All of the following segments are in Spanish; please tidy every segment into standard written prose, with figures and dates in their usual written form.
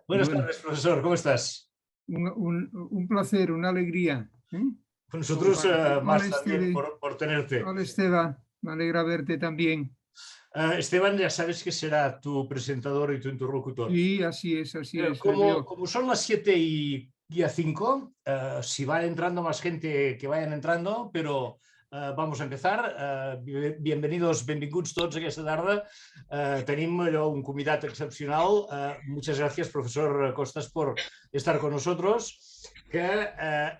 Buenas Bueno, tardes, profesor, ¿cómo estás? un placer, una alegría. Nosotros Compartir. más Hola, también por tenerte. Hola, Esteban. Me alegra verte también. Esteban, ya sabes que será tu presentador y tu interlocutor. Sí, así es, así es. Le Como, veo. como son las 7:05, si va entrando más gente, que vayan entrando, pero vamos a empezar. Bienvenidos, benvinguts tots aquesta tarda. Tenim un convidat excepcional. Muchas gracias, profesor Costas, por estar con nosotros, que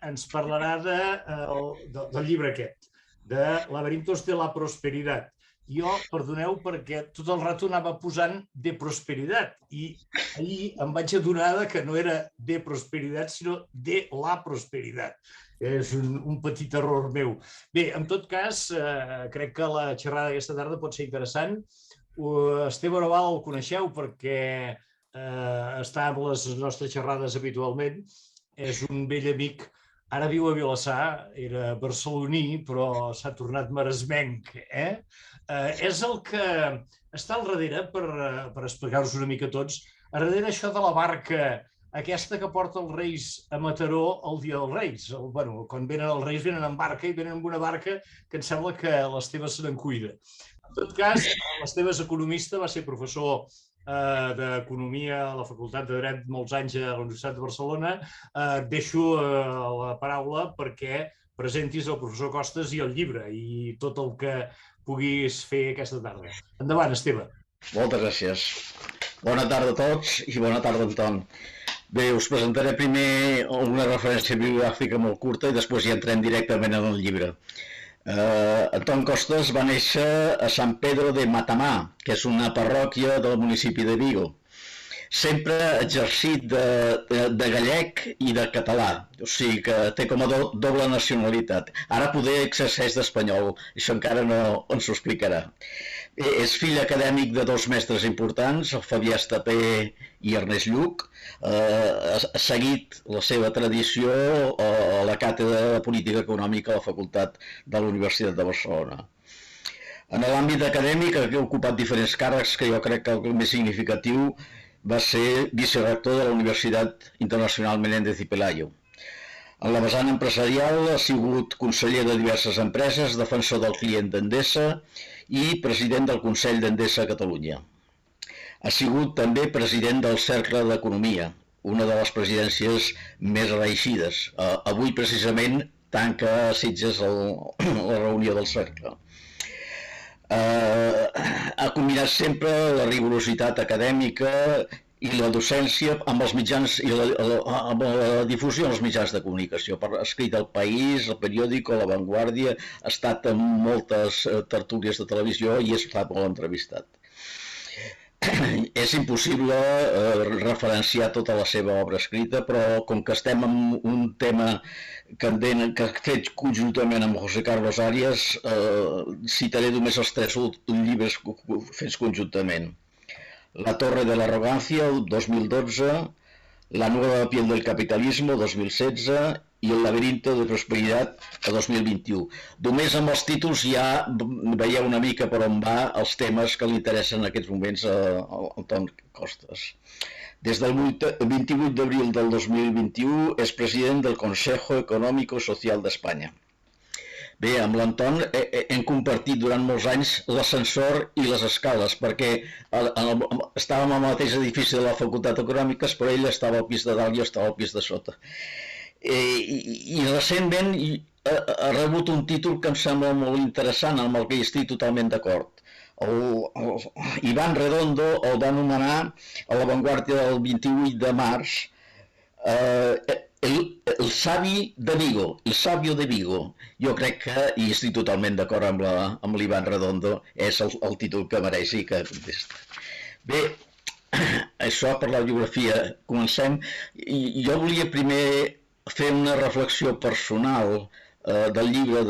ens parlarà del llibre aquest, de Laberintos de la Prosperitat. Jo, perdoneu, perquè tot el rato anava posant de prosperitat i ahir em vaig adonar que no era de prosperitat, sinó de la prosperitat. És un petit error meu. Bé, en tot cas, crec que la xerrada d'aquesta tarda pot ser interessant. Esteve Noval el coneixeu perquè està amb les nostres xerrades habitualment. És un vell amic. Ara viu a Vilassar, era barceloní, però s'ha tornat maresmenc. És el que està al darrere, per explicar-vos una mica a tots, a darrere això de la barca aquesta que porta els Reis a Mataró el dia dels Reis. Quan venen els Reis venen en barca i venen amb una barca que em sembla que l'Esteve se n'en cuida. En tot cas, l'Esteve és economista, va ser professor d'Economia a la Facultat de Dret molts anys a la Universitat de Barcelona. Deixo la paraula perquè presentis el professor Costas i el llibre i tot el que puguis fer aquesta tarda. Endavant, Esteve. Moltes gràcies. Bona tarda a tots i bona tarda, Anton. Bé, us presentaré primer una referència bibliogràfica molt curta i després ja entrem directament en el llibre. Anton Costas va néixer a San Pedro de Matamá, que és una parròquia del municipi de Vigo. Sempre ha exercit de gallec i de català, o sigui que té com a doble nacionalitat. Ara poder exerceix d'espanyol, això encara no ens ho explicarà. És fill acadèmic de dos mestres importants, el Fabià Estapé i Ernest Lluch. Ha seguit la seva tradició a la càtedra de Política Econòmica a la Facultat de la Universitat de Barcelona. En l'àmbit acadèmic ha ocupat diferents càrrecs, que jo crec que el més significatiu va ser vicerector de la Universitat Internacional Menéndez y Pelayo. En la vessant empresarial ha sigut conseller de diverses empreses, defensor del client d'Endesa i president del Consell d'Endesa a Catalunya. Ha sigut també president del Cercle d'Economia, una de les presidències més reeixides. Avui, precisament, tanca a Sitges la reunió del Cercle. Ha combinat sempre la rigorositat acadèmica i la docència amb els mitjans i amb la difusió dels mitjans de comunicació. Ha escrit El País, El Periódico, La Vanguardia, ha estat en moltes tertúlies de televisió i ha estat molt entrevistat. És impossible referenciar tota la seva obra escrita, però com que estem en un tema que ha fet conjuntament amb José Carlos Arias, citaré només els 3 llibres fets conjuntament. La Torre de la Arrogancia, 2012, La Nueva Piel del Capitalismo, 2016, i El Laberinto de Prosperitat, a 2021. Només amb els títols ja veieu una mica per on va els temes que li interessen en aquests moments a Anton Costas. Des del 28 d'abril del 2021 és president del Consejo Económico Social d'Espanya. Bé, amb l'Anton hem compartit durant molts anys l'ascensor i les escales, perquè estàvem al mateix edifici de la Facultat Econòmiques, però ell estava al pis de dalt i jo estava al pis de sota. I recentment ha rebut un títol que em sembla molt interessant, amb el que hi estic totalment d'acord. Iván Redondo el va anomenar a La Vanguardia del 28 de març el savi de Vigo, el sabio de Vigo. Jo crec que, i estic totalment d'acord amb l'Iván Redondo, és el títol que mereix i que contesta. Bé, això per la biografia. Comencem. Jo volia primer fer una reflexió personal del llibre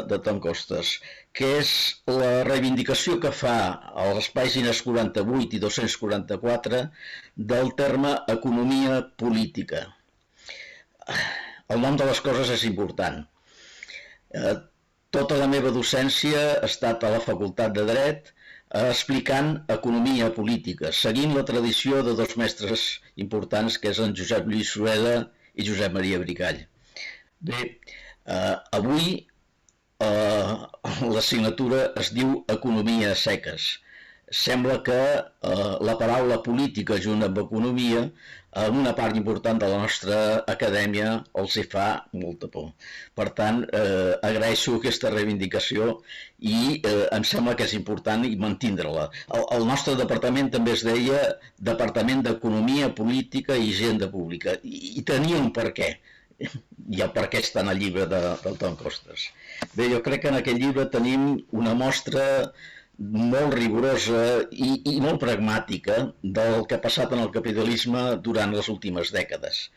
de Tom Costas, que és la reivindicació que fa a les pàgines 48 i 244 del terme economia política. El nom de les coses és important. Tota la meva docència ha estat a la Facultat de Dret explicant economia política, seguint la tradició de dos mestres importants, que és en Josep Lluís Sureda i Josep Maria Bricall. Bé, avui l'assignatura es diu Economia a seques. Sembla que la paraula política junt amb economia, en una part important de la nostra acadèmia, els hi fa molta por. Per tant, agraeixo aquesta reivindicació i em sembla que és important mantindre-la. El nostre departament també es deia Departament d'Economia, Política i Hisenda Pública, i tenia un per què. I el per què està en el llibre del Ton Costas. Bé, jo crec que en aquest llibre tenim una mostra molt rigorosa i molt pragmàtica del que ha passat en el capitalisme durant les últimes dècades.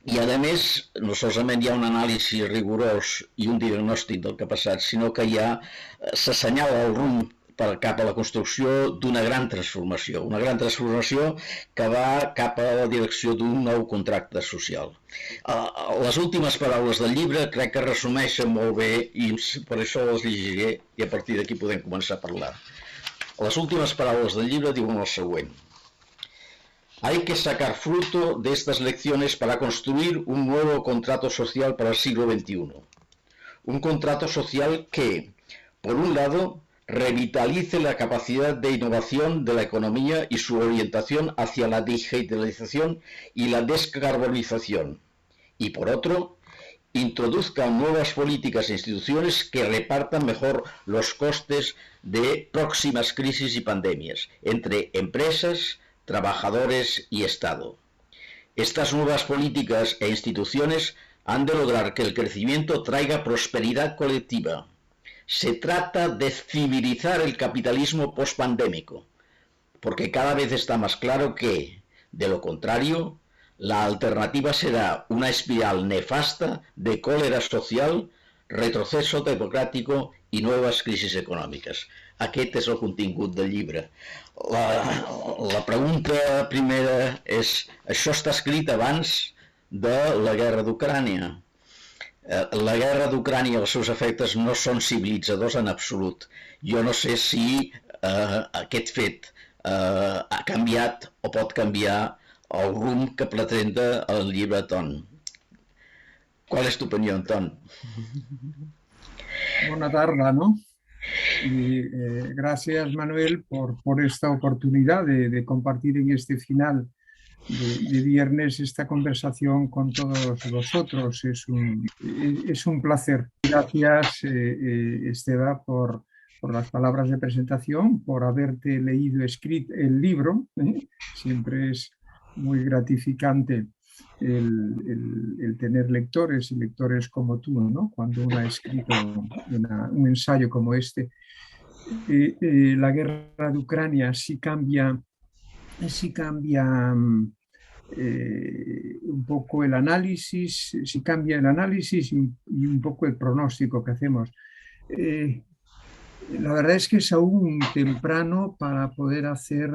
I, a més, no solament hi ha un anàlisi rigorós i un diagnòstic del que ha passat, sinó que s'assenyala el rumb cap a la construcció d'una gran transformació que va cap a la direcció d'un nou contracte social. Les últimes paraules del llibre crec que resumeixen molt bé i per això les llegiré i a partir d'aquí podem començar a parlar. Les últimes paraules del llibre diuen el següent. Hay que sacar fruto de estas lecciones para construir un nuevo contrato social para el siglo XXI. Un contrato social que, por un lado, revitalice la capacidad de innovación de la economía y su orientación hacia la digitalización y la descarbonización. Y por otro, introduzca nuevas políticas e instituciones que repartan mejor los costes de próximas crisis y pandemias entre empresas, trabajadores y Estado. Estas nuevas políticas e instituciones han de lograr que el crecimiento traiga prosperidad colectiva. Se trata de civilizar el capitalismo postpandémico, porque cada vez está más claro que, de lo contrario, la alternativa será una espiral nefasta de cólera social, retroceso democrático i noves crisis econòmiques. Aquest és el contingut del llibre. La pregunta primera és, això està escrit abans de la guerra d'Ucrània. La guerra d'Ucrània i els seus efectes no són civilitzadors en absolut. Jo no sé si aquest fet ha canviat o pot canviar el rumb que pretenda el llibre Ton. ¿Cuál es tu opinión, Ton? Buena tarde, ¿no? Y gracias, Manuel, por esta oportunidad de compartir en este final de viernes esta conversación con todos vosotros. Es un placer. Gracias, Esteba, por las palabras de presentación, por haberte leído escrito el libro. Siempre es muy gratificante el tener lectores y lectores como tú, ¿no? Cuando uno ha escrito un ensayo como este. La guerra de Ucrania sí cambia un poco el análisis, si cambia el análisis y un poco el pronóstico que hacemos. La verdad es que es aún temprano para poder hacer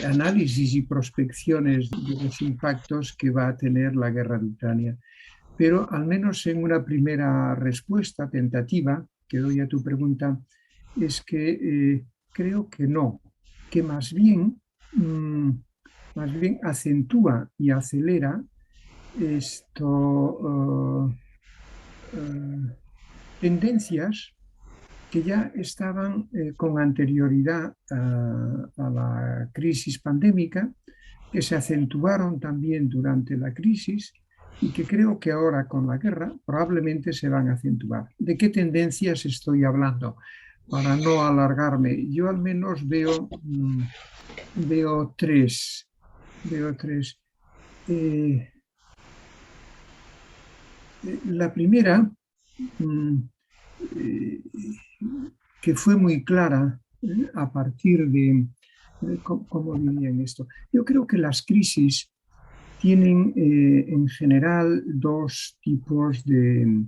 análisis y prospecciones de los impactos que va a tener la guerra de Ucrania. Pero al menos en una primera respuesta tentativa que doy a tu pregunta es que creo que no, que más bien acentúa y acelera tendencias que ya estaban con anterioridad a la crisis pandémica, que se acentuaron también durante la crisis y que creo que ahora con la guerra probablemente se van a acentuar. ¿De qué tendencias estoy hablando? Para no alargarme, yo al menos veo tres. La primera, que fue muy clara a partir de cómo vivían esto. Yo creo que las crisis tienen en general dos tipos de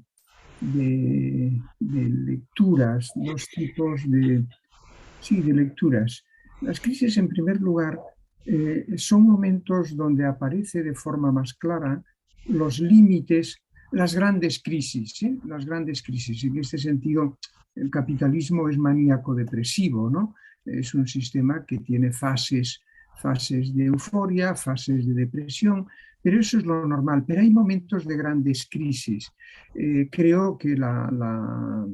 lecturas, dos tipos de lecturas. Las crisis, en primer lugar, son momentos donde aparece de forma más clara los límites las grandes crisis, ¿eh? Las grandes crisis. En este sentido, el capitalismo es maníaco-depresivo, ¿no? Es un sistema que tiene fases de euforia, fases de depresión, pero eso es lo normal. Pero hay momentos de grandes crisis. Creo que la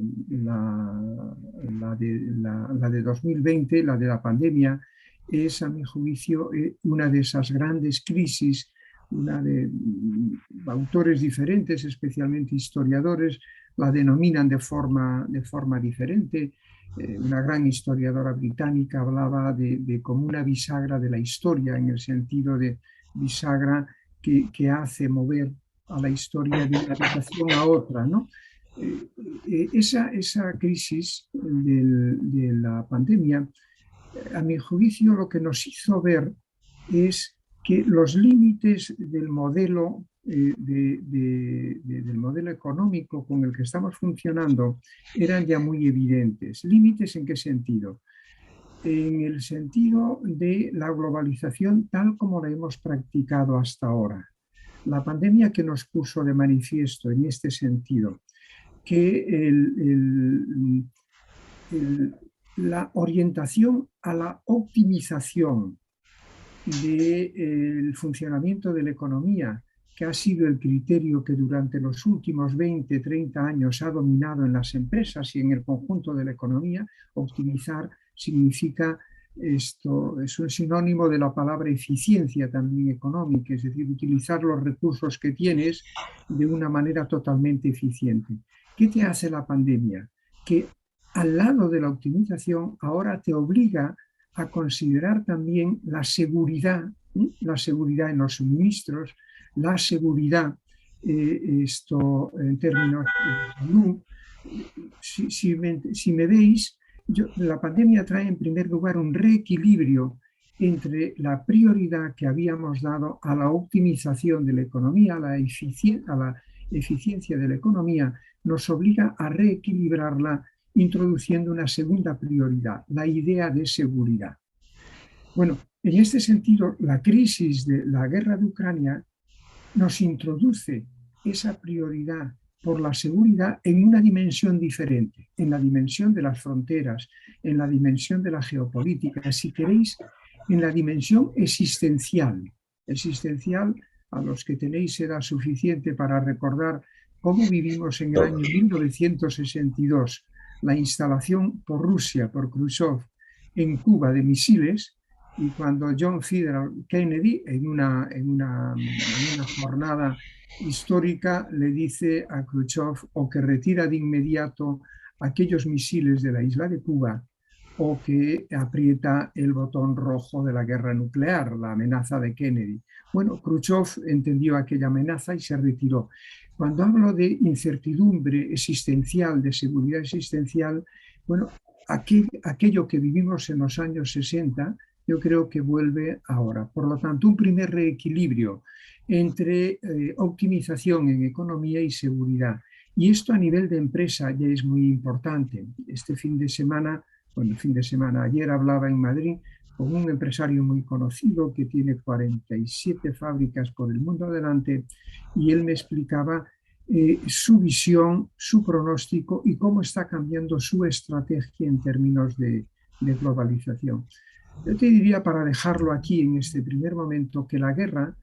de 2020, la de la pandemia, es, a mi juicio, una de esas grandes crisis. Una de autores diferentes, especialmente historiadores, la denominan de forma diferente. Una gran historiadora británica hablaba de como una bisagra de la historia, en el sentido de bisagra que hace mover a la historia de una situación a otra, ¿no? Esa crisis de la pandemia, a mi juicio, lo que nos hizo ver es que los límites del modelo, del modelo económico con el que estamos funcionando eran ya muy evidentes. ¿Límites en qué sentido? En el sentido de la globalización tal como la hemos practicado hasta ahora. La pandemia que nos puso de manifiesto en este sentido, que la orientación a la optimización del funcionamiento de la economía, que ha sido el criterio que durante los últimos 20, 30 años ha dominado en las empresas y en el conjunto de la economía. Optimizar significa, esto es un sinónimo de la palabra eficiencia también económica, es decir, utilizar los recursos que tienes de una manera totalmente eficiente. ¿Qué te hace la pandemia? Que al lado de la optimización ahora te obliga a considerar también la seguridad en los suministros, la seguridad, esto en términos de salud. Si me veis, la pandemia trae en primer lugar un reequilibrio entre la prioridad que habíamos dado a la optimización de la economía, a la eficiencia de la economía, nos obliga a reequilibrarla introduciendo una segunda prioridad, la idea de seguridad. Bueno, en este sentido, la crisis de la guerra de Ucrania nos introduce esa prioridad por la seguridad en una dimensión diferente, en la dimensión de las fronteras, en la dimensión de la geopolítica, si queréis, en la dimensión existencial. Existencial, a los que tenéis edad suficiente para recordar cómo vivimos en el año 1962 la instalación por Rusia, por Khrushchev, en Cuba de misiles, y cuando John F. Kennedy, en una jornada histórica, le dice a Khrushchev o que retira de inmediato aquellos misiles de la isla de Cuba o que aprieta el botón rojo de la guerra nuclear, la amenaza de Kennedy. Bueno, Khrushchev entendió aquella amenaza y se retiró. Cuando hablo de incertidumbre existencial, de seguridad existencial, bueno, aquello que vivimos en los años 60, yo creo que vuelve ahora. Por lo tanto, un primer reequilibrio entre optimización en economía y seguridad. Y esto a nivel de empresa ya es muy importante. Este ayer hablaba en Madrid con un empresario muy conocido que tiene 47 fábricas por el mundo adelante, y él me explicaba su visión, su pronóstico y cómo está cambiando su estrategia en términos de globalización. Yo te diría, para dejarlo aquí en este primer momento, que la guerra,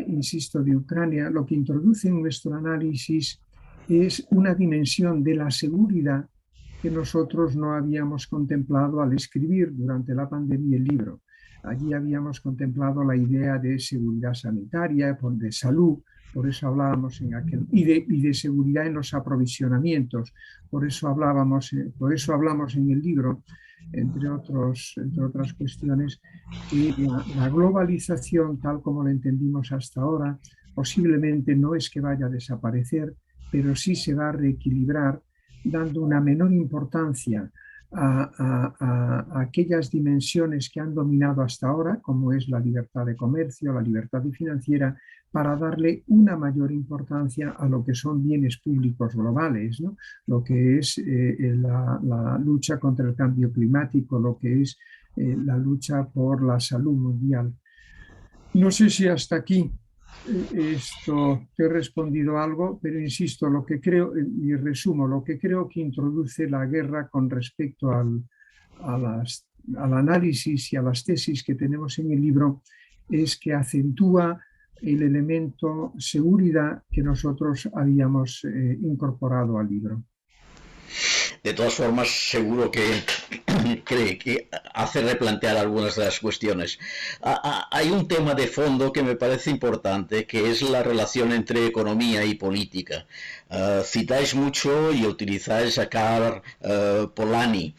insisto, de Ucrania, lo que introduce en nuestro análisis es una dimensión de la seguridad que nosotros no habíamos contemplado al escribir durante la pandemia el libro. Allí habíamos contemplado la idea de seguridad sanitaria, de salud, por eso hablábamos y de seguridad en los aprovisionamientos, por eso hablamos en el libro, entre otras cuestiones, que la globalización, tal como la entendimos hasta ahora, posiblemente no es que vaya a desaparecer, pero sí se va a reequilibrar, dando una menor importancia a aquellas dimensiones que han dominado hasta ahora, como es la libertad de comercio, la libertad financiera, para darle una mayor importancia a lo que son bienes públicos globales, ¿no? Lo que es la lucha contra el cambio climático, lo que es la lucha por la salud mundial. No sé si hasta aquí Esto te he respondido algo, pero insisto, lo que creo, y resumo, lo que creo que introduce la guerra con respecto al análisis y a las tesis que tenemos en el libro es que acentúa el elemento seguridad que nosotros habíamos incorporado al libro. De todas formas, seguro que hace replantear algunas de las cuestiones. Hay un tema de fondo que me parece importante, que es la relación entre economía y política. Citáis mucho y utilizáis a Karl Polanyi.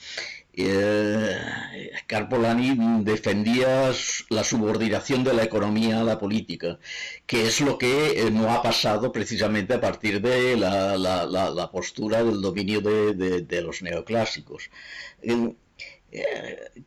Karl Polanyi defendía la subordinación de la economía a la política, que es lo que no ha pasado precisamente a partir de la postura del dominio de los neoclásicos.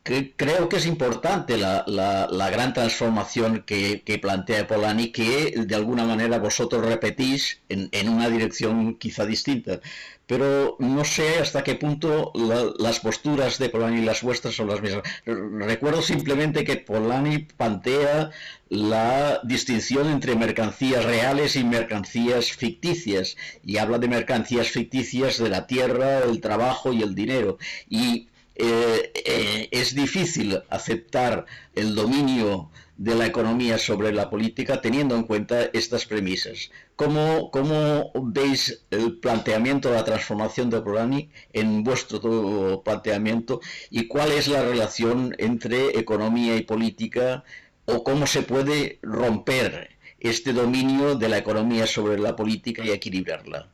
Creo que es importante la gran transformación que plantea Polanyi, que de alguna manera vosotros repetís en una dirección quizá distinta. Pero no sé hasta qué punto las posturas de Polanyi y las vuestras son las mismas. Recuerdo simplemente que Polanyi plantea la distinción entre mercancías reales y mercancías ficticias, y habla de mercancías ficticias de la tierra, el trabajo y el dinero. Y es difícil aceptar el dominio de la economía sobre la política teniendo en cuenta estas premisas. ¿Cómo veis el planteamiento de la transformación de Polanyi en vuestro planteamiento, y cuál es la relación entre economía y política, o cómo se puede romper este dominio de la economía sobre la política y equilibrarla?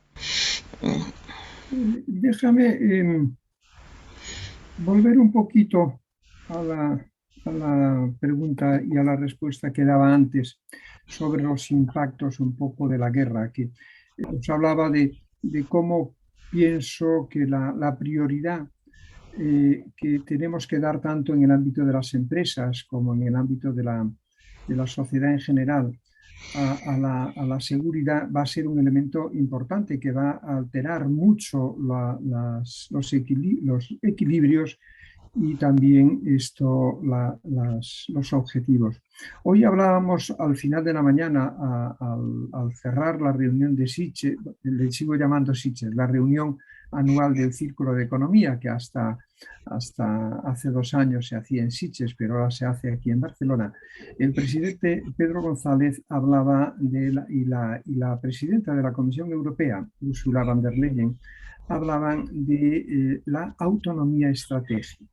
Déjame volver un poquito a la pregunta y a la respuesta que daba antes sobre los impactos un poco de la guerra, que os hablaba de cómo pienso que la prioridad que tenemos que dar tanto en el ámbito de las empresas como en el ámbito de la sociedad en general a la seguridad va a ser un elemento importante que va a alterar mucho los equilibrios y también los objetivos. Hoy hablábamos al final de la mañana, al cerrar la reunión de Sitges, le sigo llamando Sitges, la reunión anual del Círculo de Economía, que hasta hace 2 años se hacía en Sitges, pero ahora se hace aquí en Barcelona. El presidente Pedro González hablaba y la presidenta de la Comisión Europea, Ursula von der Leyen, hablaban de la autonomía estratégica,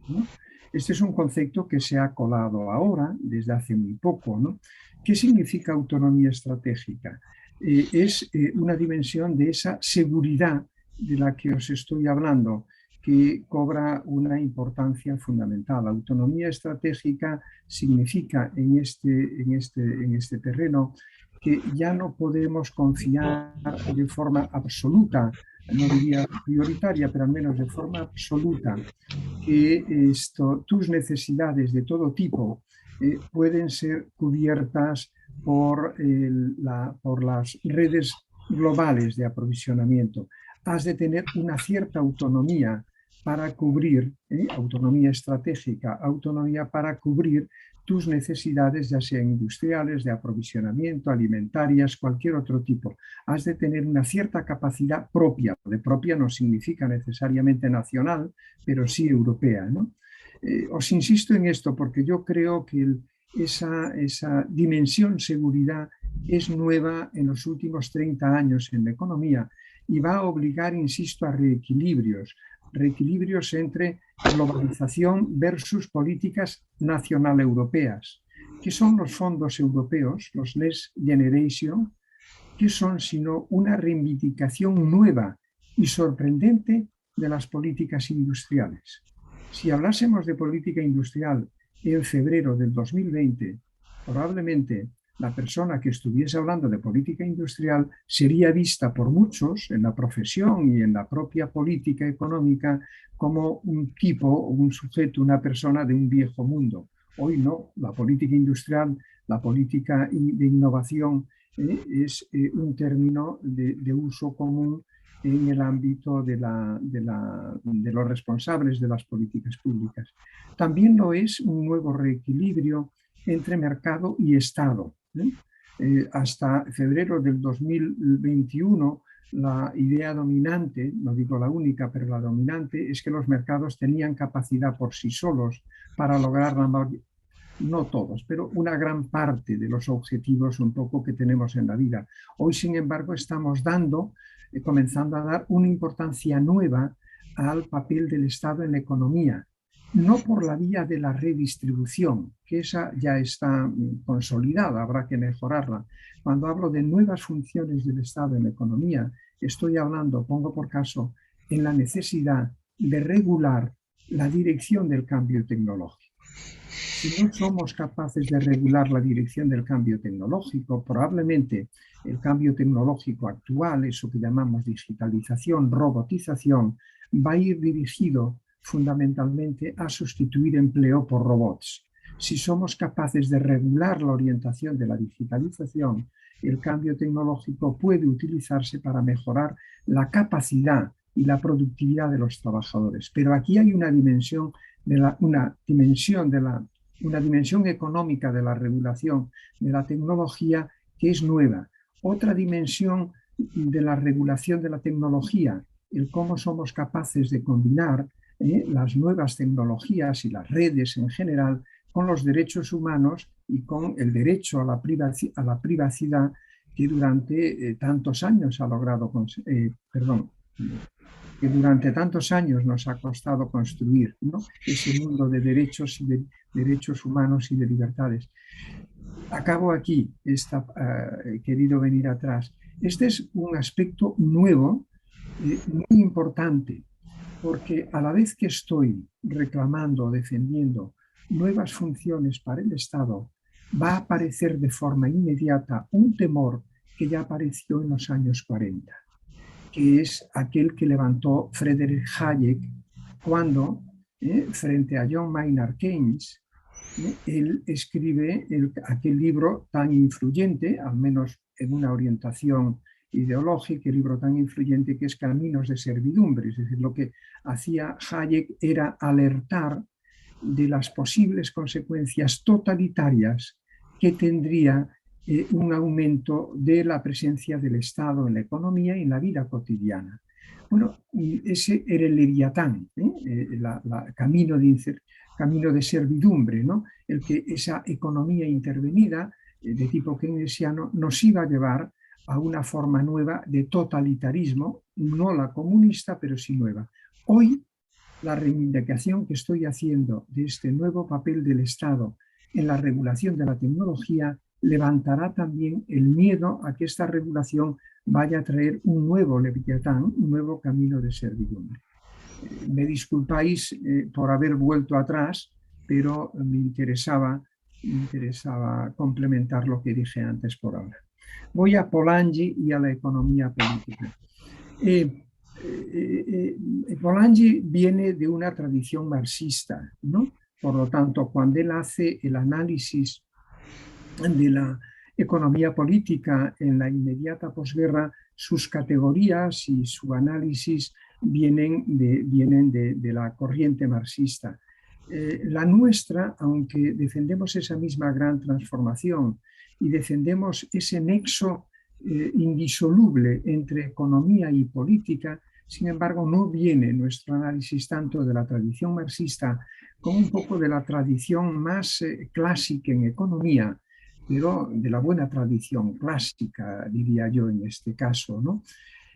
¿no? Este es un concepto que se ha colado ahora, desde hace muy poco, ¿no? ¿Qué significa autonomía estratégica? Es una dimensión de esa seguridad de la que os estoy hablando, que cobra una importancia fundamental. Autonomía estratégica significa en este terreno que ya no podemos confiar de forma absoluta, no diría prioritaria, pero al menos de forma absoluta, que tus necesidades de todo tipo pueden ser cubiertas por las redes globales de aprovisionamiento. Has de tener una cierta autonomía para cubrir, autonomía estratégica, autonomía para cubrir tus necesidades, ya sean industriales, de aprovisionamiento, alimentarias, cualquier otro tipo. Has de tener una cierta capacidad propia. De propia no significa necesariamente nacional, pero sí europea, ¿no? Os insisto en esto porque yo creo que esa dimensión seguridad es nueva en los últimos 30 años en la economía y va a obligar, insisto, a reequilibrios entre globalización versus políticas nacional europeas. ¿Qué son los fondos europeos, los Next Generation? ¿Qué son sino una reivindicación nueva y sorprendente de las políticas industriales? Si hablásemos de política industrial en febrero del 2020, probablemente la persona que estuviese hablando de política industrial sería vista por muchos en la profesión y en la propia política económica como un tipo, un sujeto, una persona de un viejo mundo. Hoy no, la política industrial, la política de innovación es un término de uso común en el ámbito de los responsables de las políticas públicas. También lo es un nuevo reequilibrio entre mercado y Estado. hasta febrero del 2021, la idea dominante, no digo la única, pero la dominante, es que los mercados tenían capacidad por sí solos para lograr no todos, pero una gran parte de los objetivos un poco que tenemos en la vida. Hoy, sin embargo, estamos comenzando a dar una importancia nueva al papel del Estado en la economía, no por la vía de la redistribución, que esa ya está consolidada, habrá que mejorarla. Cuando hablo de nuevas funciones del Estado en la economía, estoy hablando, pongo por caso, en la necesidad de regular la dirección del cambio tecnológico. Si no somos capaces de regular la dirección del cambio tecnológico, probablemente el cambio tecnológico actual, eso que llamamos digitalización, robotización, va a ir dirigido fundamentalmente a sustituir empleo por robots. Si somos capaces de regular la orientación de la digitalización, el cambio tecnológico puede utilizarse para mejorar la capacidad y la productividad de los trabajadores. Pero aquí hay una dimensión económica de la regulación de la tecnología que es nueva. Otra dimensión de la regulación de la tecnología, el cómo somos capaces de combinar las nuevas tecnologías y las redes en general con los derechos humanos y con el derecho a la privacidad que durante tantos años ha logrado, que durante tantos años nos ha costado construir, ¿no? Ese mundo de derechos y de derechos humanos y de libertades. Acabo aquí, he querido venir atrás. Este es un aspecto nuevo, muy importante, porque a la vez que estoy reclamando, defendiendo nuevas funciones para el Estado, va a aparecer de forma inmediata un temor que ya apareció en los años 40, que es aquel que levantó Friedrich Hayek cuando, frente a John Maynard Keynes, él escribe aquel libro tan influyente, al menos en una orientación ideológica, el libro tan influyente que es Caminos de servidumbre. Es decir, lo que hacía Hayek era alertar de las posibles consecuencias totalitarias que tendría un aumento de la presencia del Estado en la economía y en la vida cotidiana. Bueno, ese era el Leviatán, camino de servidumbre, ¿no? El que esa economía intervenida de tipo keynesiano nos iba a llevar a una forma nueva de totalitarismo, no la comunista, pero sí nueva. Hoy, la reivindicación que estoy haciendo de este nuevo papel del Estado en la regulación de la tecnología levantará también el miedo a que esta regulación vaya a traer un nuevo Leviatán, un nuevo camino de servidumbre. Me disculpáis por haber vuelto atrás, pero me interesaba complementar lo que dije antes por ahora. Voy a Polanyi y a la economía política. Polanyi viene de una tradición marxista, ¿no? Por lo tanto, cuando él hace el análisis de la economía política en la inmediata posguerra, sus categorías y su análisis vienen de la corriente marxista. La nuestra, aunque defendemos esa misma gran transformación y defendemos ese nexo indisoluble entre economía y política, sin embargo, no viene nuestro análisis tanto de la tradición marxista como un poco de la tradición más clásica en economía, pero de la buena tradición clásica, diría yo en este caso, ¿no?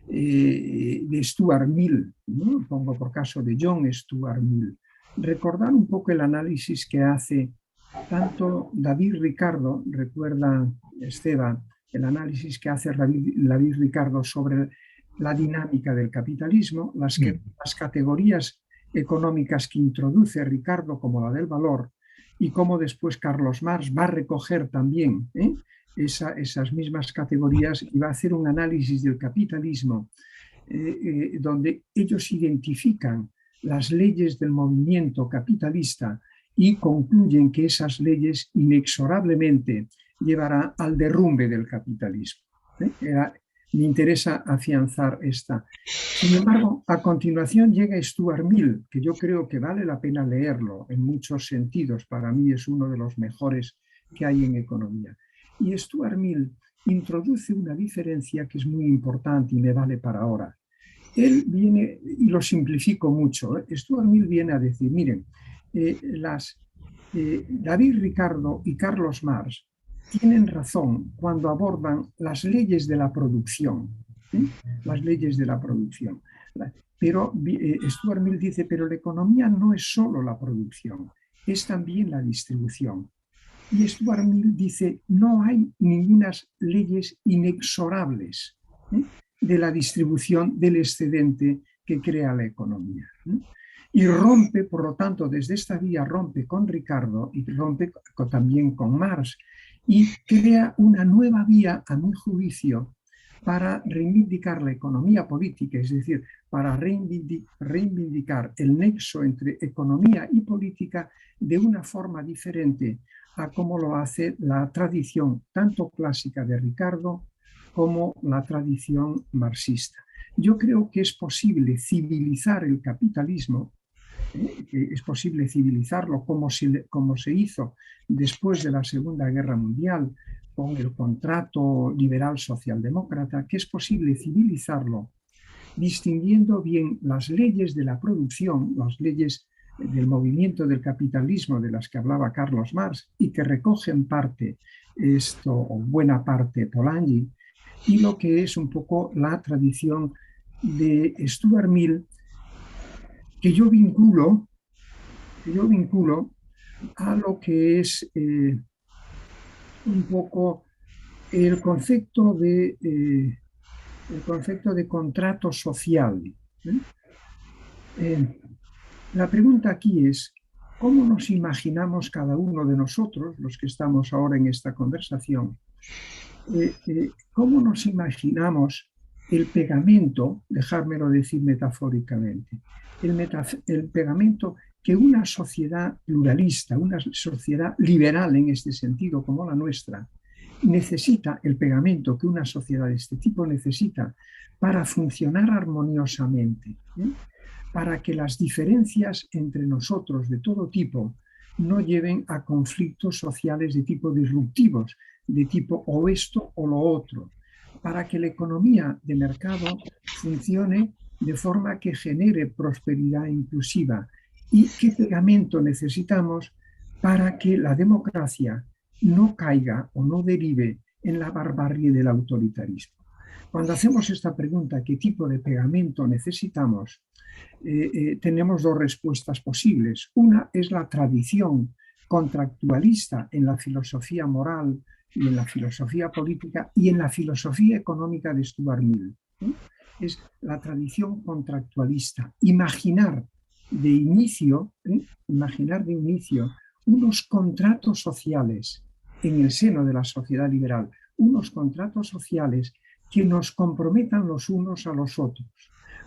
De Stuart Mill, ¿no? Pongo por caso de John Stuart Mill. Recordar un poco el análisis que hace tanto David Ricardo, recuerda Esteban, el análisis que hace David Ricardo sobre la dinámica del capitalismo, las categorías económicas que introduce Ricardo como la del valor, y cómo después Carlos Marx va a recoger también esas mismas categorías y va a hacer un análisis del capitalismo donde ellos identifican las leyes del movimiento capitalista y concluyen que esas leyes inexorablemente llevarán al derrumbe del capitalismo. Me interesa afianzar esta. Sin embargo, a continuación llega Stuart Mill, que yo creo que vale la pena leerlo en muchos sentidos. Para mí es uno de los mejores que hay en economía. Y Stuart Mill introduce una diferencia que es muy importante y me vale para ahora. Él viene, y lo simplifico mucho, Stuart Mill viene a decir, miren, David Ricardo y Carlos Marx tienen razón cuando abordan las leyes de la producción, las leyes de la producción. Pero Stuart Mill dice, pero la economía no es solo la producción, es también la distribución. Y Stuart Mill dice, no hay ninguna leyes inexorables de la distribución del excedente que crea la economía. Y rompe, por lo tanto, desde esta vía rompe con Ricardo y rompe también con Marx y crea una nueva vía, a mi juicio, para reivindicar la economía política, es decir, para reivindicar el nexo entre economía y política de una forma diferente a como lo hace la tradición tanto clásica de Ricardo como la tradición marxista. Yo creo que es posible civilizar el capitalismo, que es posible civilizarlo como se hizo después de la Segunda Guerra Mundial con el contrato liberal socialdemócrata, que es posible civilizarlo distinguiendo bien las leyes de la producción, las leyes del movimiento del capitalismo de las que hablaba Carlos Marx y que recogen parte esto, o buena parte Polanyi, y lo que es un poco la tradición de Stuart Mill, que yo vinculo a lo que es un poco el concepto de contrato social. La pregunta aquí es, ¿cómo nos imaginamos cada uno de nosotros, los que estamos ahora en esta conversación, cómo nos imaginamos el pegamento, dejármelo decir metafóricamente, el pegamento que una sociedad pluralista, una sociedad liberal en este sentido como la nuestra, necesita, el pegamento que una sociedad de este tipo necesita para funcionar armoniosamente, para que las diferencias entre nosotros de todo tipo no lleven a conflictos sociales de tipo disruptivos, de tipo o esto o lo otro, para que la economía de mercado funcione de forma que genere prosperidad inclusiva. ¿Y qué pegamento necesitamos para que la democracia no caiga o no derive en la barbarie del autoritarismo? Cuando hacemos esta pregunta, ¿qué tipo de pegamento necesitamos? Tenemos dos respuestas posibles. Una es la tradición contractualista en la filosofía moral y en la filosofía política y en la filosofía económica de Stuart Mill. Es la tradición contractualista. Imaginar de inicio unos contratos sociales en el seno de la sociedad liberal, unos contratos sociales que nos comprometan los unos a los otros.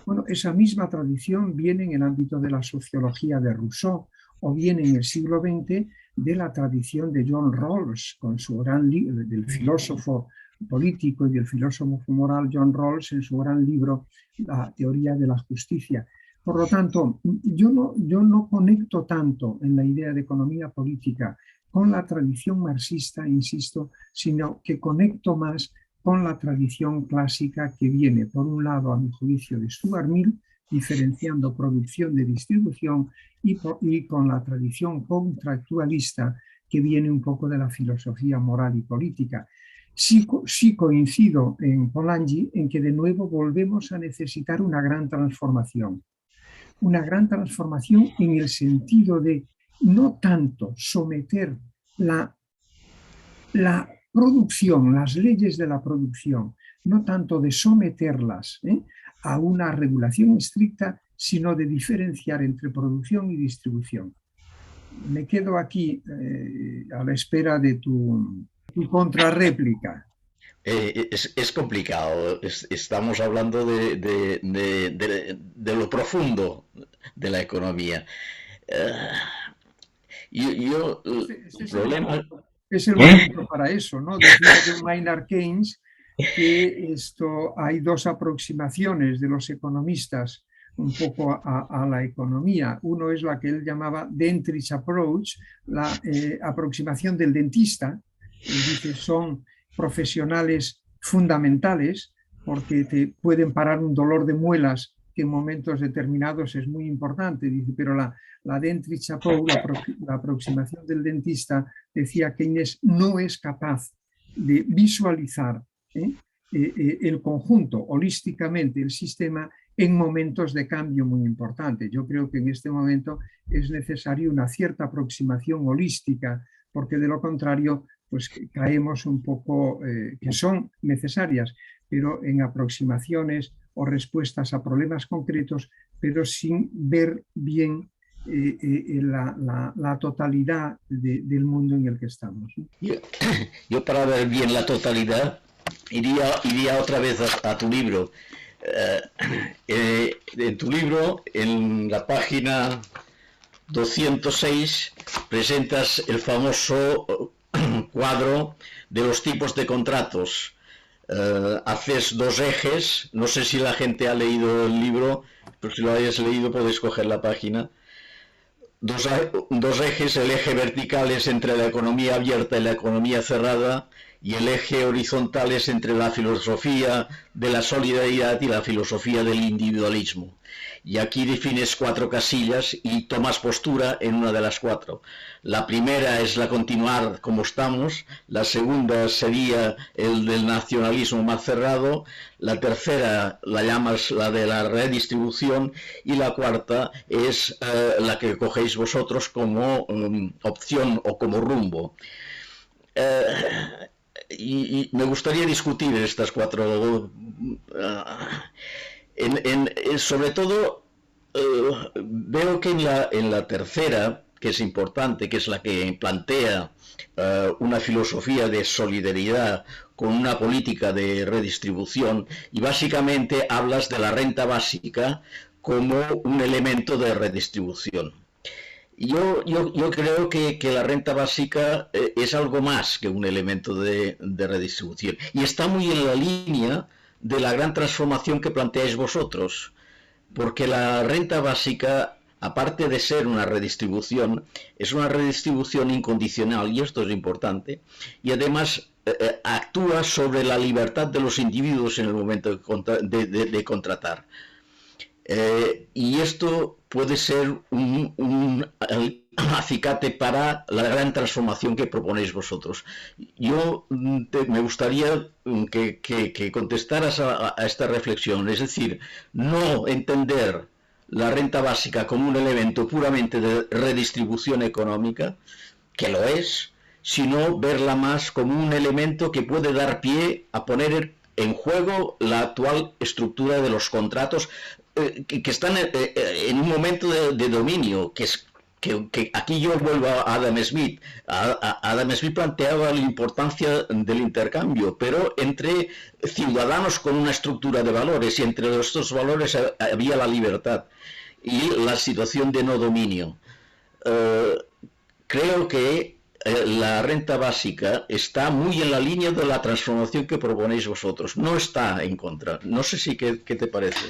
Bueno, esa misma tradición viene en el ámbito de la sociología de Rousseau o viene en el siglo XX de la tradición de John Rawls, con su gran libro, del filósofo político y del filósofo moral John Rawls en su gran libro La teoría de la justicia. Por lo tanto, yo no conecto tanto en la idea de economía política con la tradición marxista, insisto, sino que conecto más con la tradición clásica que viene, por un lado, a mi juicio, de Stuart Mill, diferenciando producción de distribución, y con la tradición contractualista que viene un poco de la filosofía moral y política. Sí coincido en Polanyi en que de nuevo volvemos a necesitar una gran transformación en el sentido de no tanto someter la producción, las leyes de la producción, no tanto de someterlas a una regulación estricta, sino de diferenciar entre producción y distribución. Me quedo aquí a la espera de tu contrarréplica. Es complicado. Estamos hablando de lo profundo de la economía. Es el momento para eso, ¿no? Decía de Maynard Keynes que hay dos aproximaciones de los economistas un poco a la economía. Uno es la que él llamaba dentist approach, la aproximación del dentista, dice, son profesionales fundamentales porque te pueden parar un dolor de muelas que en momentos determinados es muy importante. Dice, pero la dentri-chapeau, la aproximación del dentista, decía que Keynes no es capaz de visualizar el conjunto, holísticamente, el sistema, en momentos de cambio muy importantes. Yo creo que en este momento es necesaria una cierta aproximación holística, porque de lo contrario, pues caemos un poco, que son necesarias, pero en aproximaciones o respuestas a problemas concretos, pero sin ver bien la totalidad del mundo en el que estamos. Yo para ver bien la totalidad iría otra vez a tu libro. En tu libro, en la página 206, presentas el famoso cuadro de los tipos de contratos. Haces dos ejes, no sé si la gente ha leído el libro, pero si lo hayas leído podéis coger la página. Dos ejes, el eje vertical es entre la economía abierta y la economía cerrada, y el eje horizontal es entre la filosofía de la solidaridad y la filosofía del individualismo. Y aquí defines 4 casillas y tomas postura en una de las 4. La primera es la continuar como estamos, la segunda sería el del nacionalismo más cerrado, la tercera la llamas la de la redistribución y la cuarta es la que cogéis vosotros como opción o como rumbo. Y me gustaría discutir estas 4, sobre todo veo que en la tercera, que es importante, que es la que plantea una filosofía de solidaridad con una política de redistribución, y básicamente hablas de la renta básica como un elemento de redistribución. Yo creo que la renta básica es algo más que un elemento de redistribución, y está muy en la línea de la gran transformación que planteáis vosotros, porque la renta básica, aparte de ser una redistribución, es una redistribución incondicional, y esto es importante, y además actúa sobre la libertad de los individuos en el momento de contratar. Y esto puede ser un acicate para la gran transformación que proponéis vosotros. Yo me gustaría que contestaras a esta reflexión, es decir, no entender la renta básica como un elemento puramente de redistribución económica, que lo es, sino verla más como un elemento que puede dar pie a poner en juego la actual estructura de los contratos que están en un momento de dominio, que aquí yo vuelvo a Adam Smith. Adam Smith planteaba la importancia del intercambio, pero entre ciudadanos con una estructura de valores, y entre estos valores había la libertad y la situación de no dominio. Creo que la renta básica está muy en la línea de la transformación que proponéis vosotros, no está en contra. No sé si qué te parece.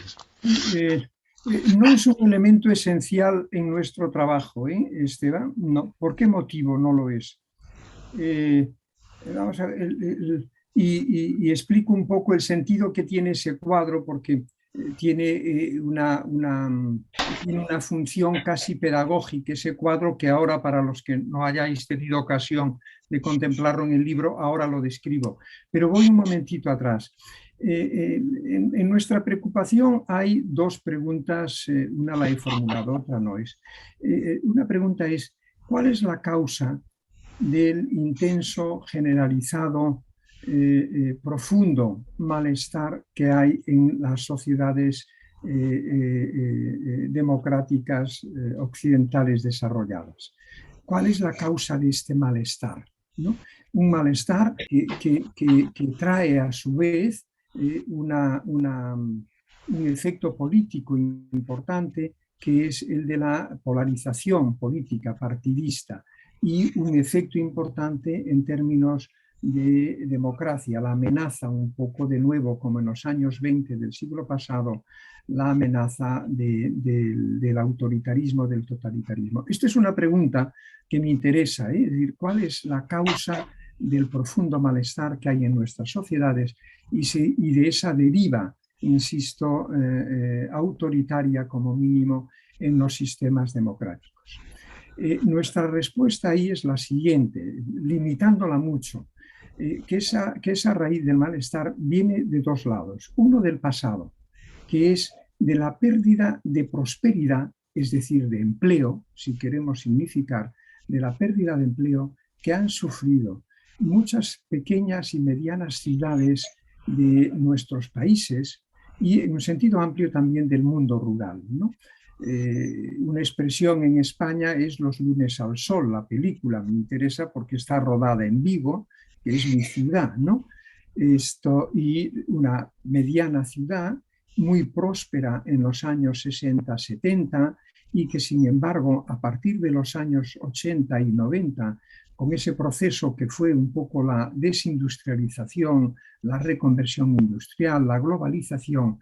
No es un elemento esencial en nuestro trabajo, Esteban. No. ¿Por qué motivo no lo es? Vamos a ver, y explico un poco el sentido que tiene ese cuadro, porque tiene una función casi pedagógica, ese cuadro, que ahora, para los que no hayáis tenido ocasión de contemplarlo en el libro, ahora lo describo. Pero voy un momentito atrás. En nuestra preocupación hay 2 preguntas, una la he formulado, otra no es. Una pregunta es, ¿cuál es la causa del intenso, generalizado, profundo malestar que hay en las sociedades democráticas occidentales desarrolladas? ¿Cuál es la causa de este malestar? ¿No? Un malestar que trae a su vez un efecto político importante, que es el de la polarización política partidista, y un efecto importante en términos de democracia, la amenaza un poco de nuevo, como en los años 20 del siglo pasado, la amenaza del autoritarismo, del totalitarismo. Esta es una pregunta que me interesa, es decir, ¿cuál es la causa del profundo malestar que hay en nuestras sociedades y de esa deriva, insisto, autoritaria como mínimo en los sistemas democráticos. Nuestra respuesta ahí es la siguiente, limitándola mucho, que esa raíz del malestar viene de dos lados. Uno del pasado, que es de la pérdida de prosperidad, es decir, de empleo, si queremos significar, de la pérdida de empleo que han sufrido muchas pequeñas y medianas ciudades de nuestros países y en un sentido amplio también del mundo rural, ¿no? Una expresión en España es Los lunes al sol, la película, me interesa porque está rodada en Vigo, que es mi ciudad, ¿no? Y una mediana ciudad muy próspera en los años 60-70 y que sin embargo a partir de los años 80 y 90, con ese proceso que fue un poco la desindustrialización, la reconversión industrial, la globalización,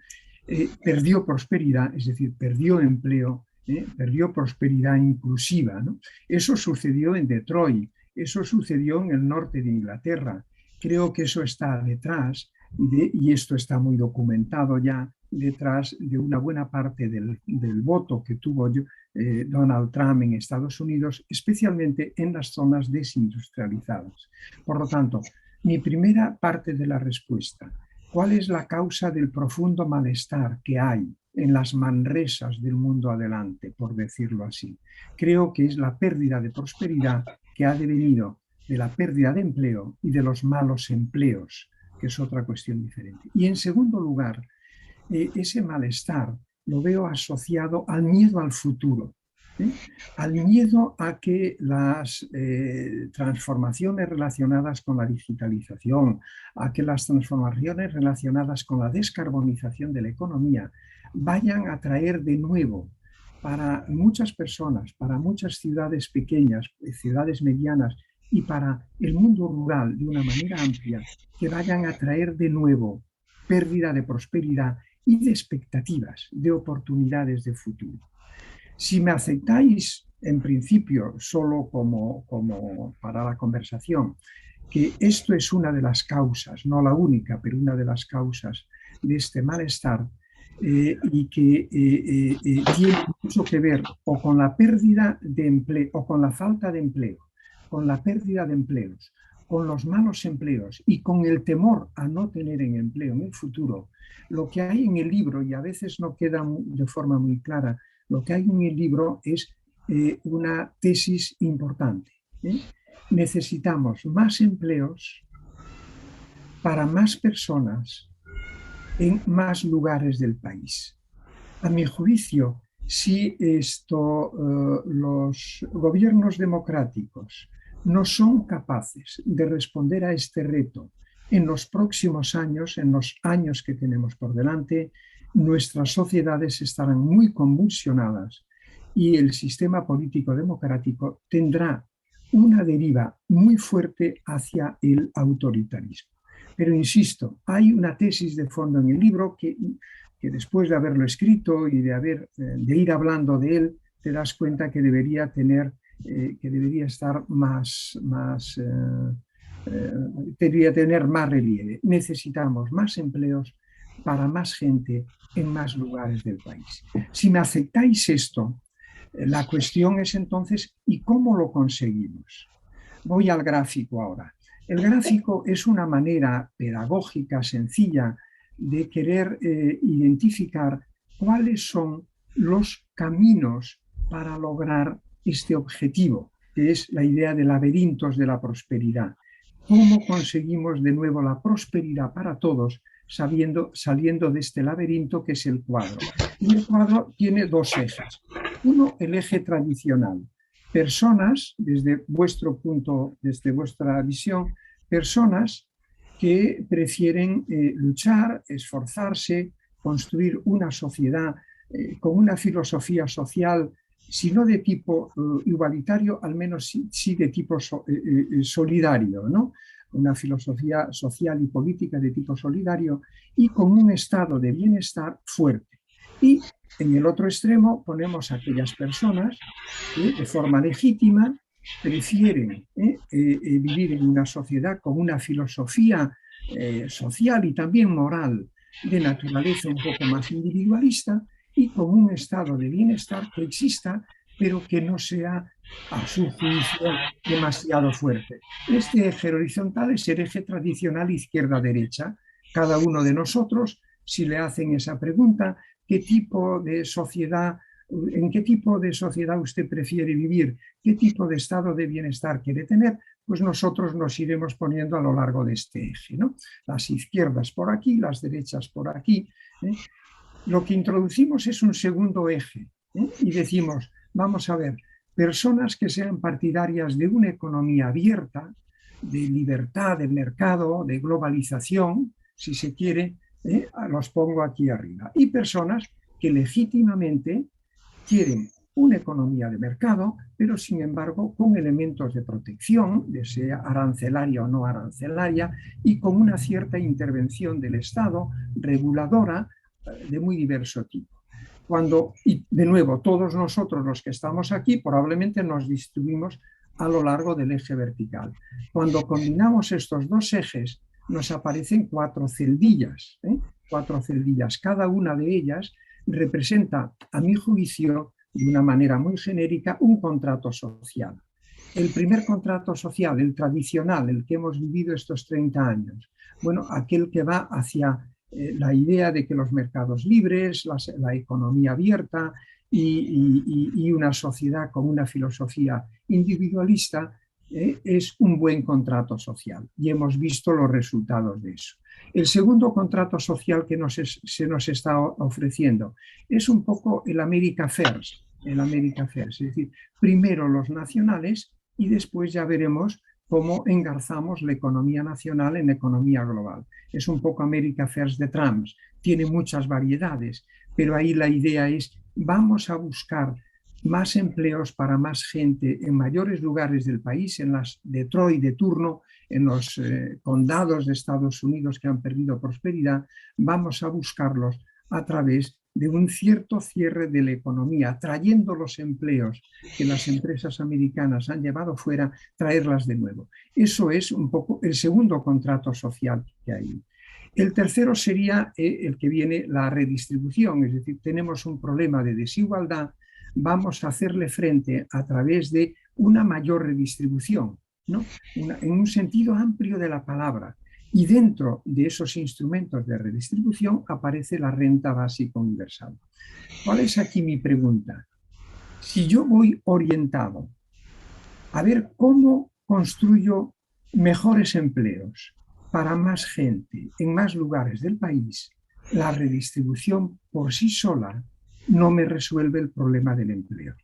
perdió prosperidad, es decir, perdió empleo, perdió prosperidad inclusiva, ¿no? Eso sucedió en Detroit, eso sucedió en el norte de Inglaterra. Creo que eso está detrás, y esto está muy documentado ya, detrás de una buena parte del voto que tuvo Donald Trump en Estados Unidos, especialmente en las zonas desindustrializadas. Por lo tanto, mi primera parte de la respuesta, ¿cuál es la causa del profundo malestar que hay en las Manresas del mundo adelante, por decirlo así? Creo que es la pérdida de prosperidad que ha devenido de la pérdida de empleo y de los malos empleos, que es otra cuestión diferente. Y en segundo lugar, ese malestar lo veo asociado al miedo al futuro, al miedo a que las transformaciones relacionadas con la digitalización, a que las transformaciones relacionadas con la descarbonización de la economía vayan a traer de nuevo para muchas personas, para muchas ciudades pequeñas, ciudades medianas y para el mundo rural de una manera amplia, que vayan a traer de nuevo pérdida de prosperidad y de expectativas, de oportunidades de futuro. Si me aceptáis, en principio, solo como para la conversación, que esto es una de las causas, no la única, pero una de las causas de este malestar, y que tiene mucho que ver o con la pérdida de empleo, o con la falta de empleo, con la pérdida de empleos, con los malos empleos y con el temor a no tener empleo en el futuro. Lo que hay en el libro, y a veces no queda de forma muy clara, lo que hay en el libro es una tesis importante. Necesitamos más empleos para más personas en más lugares del país. A mi juicio, si los gobiernos democráticos no son capaces de responder a este reto en los próximos años, en los años que tenemos por delante, nuestras sociedades estarán muy convulsionadas y el sistema político democrático tendrá una deriva muy fuerte hacia el autoritarismo. Pero insisto, hay una tesis de fondo en el libro que después de haberlo escrito y de ir hablando de él, te das cuenta que debería estar debería tener más relieve. Necesitamos más empleos para más gente en más lugares del país. Si me aceptáis esto, la cuestión es entonces, ¿y cómo lo conseguimos? Voy al gráfico ahora. El gráfico es una manera pedagógica, sencilla, de querer identificar cuáles son los caminos para lograr este objetivo, que es la idea de laberintos de la prosperidad. ¿Cómo conseguimos de nuevo la prosperidad para todos saliendo de este laberinto que es el cuadro? Y el cuadro tiene dos ejes. Uno, el eje tradicional. Personas, desde vuestro punto, desde vuestra visión, personas que prefieren luchar, esforzarse, construir una sociedad con una filosofía social, si no de tipo igualitario, al menos sí de tipo solidario, ¿no? Una filosofía social y política de tipo solidario y con un estado de bienestar fuerte. Y en el otro extremo ponemos a aquellas personas que de forma legítima prefieren vivir en una sociedad con una filosofía social y también moral de naturaleza un poco más individualista y con un estado de bienestar que exista, pero que no sea, a su juicio, demasiado fuerte. Este eje horizontal es el eje tradicional izquierda-derecha. Cada uno de nosotros, si le hacen esa pregunta, ¿qué tipo de sociedad, en qué tipo de sociedad usted prefiere vivir? ¿Qué tipo de estado de bienestar quiere tener? Pues nosotros nos iremos poniendo a lo largo de este eje, ¿no? Las izquierdas por aquí, las derechas por aquí. Lo que introducimos es un segundo eje, y decimos, vamos a ver, personas que sean partidarias de una economía abierta, de libertad de mercado, de globalización, si se quiere, los pongo aquí arriba. Y personas que legítimamente quieren una economía de mercado, pero sin embargo con elementos de protección, ya sea arancelaria o no arancelaria, y con una cierta intervención del Estado reguladora de muy diverso tipo. Y de nuevo, todos nosotros los que estamos aquí probablemente nos distribuimos a lo largo del eje vertical. Cuando combinamos estos dos ejes, nos aparecen cuatro celdillas. Cuatro celdillas. Cada una de ellas representa, a mi juicio, de una manera muy genérica, un contrato social. El primer contrato social, el tradicional, el que hemos vivido estos 30 años, bueno, aquel que va hacia la idea de que los mercados libres, la economía abierta y una sociedad con una filosofía individualista es un buen contrato social, y hemos visto los resultados de eso. El segundo contrato social que se nos está ofreciendo es un poco el America First, es decir, primero los nacionales y después ya veremos cómo engarzamos la economía nacional en la economía global. Es un poco America First de Trump, tiene muchas variedades, pero ahí la idea es, vamos a buscar más empleos para más gente en mayores lugares del país, en las Detroit de turno, en los condados de Estados Unidos que han perdido prosperidad, vamos a buscarlos a través de un cierto cierre de la economía, trayendo los empleos que las empresas americanas han llevado fuera, traerlas de nuevo. Eso es un poco el segundo contrato social que hay. El tercero sería el que viene la redistribución, es decir, tenemos un problema de desigualdad, vamos a hacerle frente a través de una mayor redistribución, ¿no? En un sentido amplio de la palabra. Y dentro de esos instrumentos de redistribución aparece la renta básica universal. ¿Cuál es aquí mi pregunta? Si yo voy orientado a ver cómo construyo mejores empleos para más gente en más lugares del país, la redistribución por sí sola no me resuelve el problema del empleo.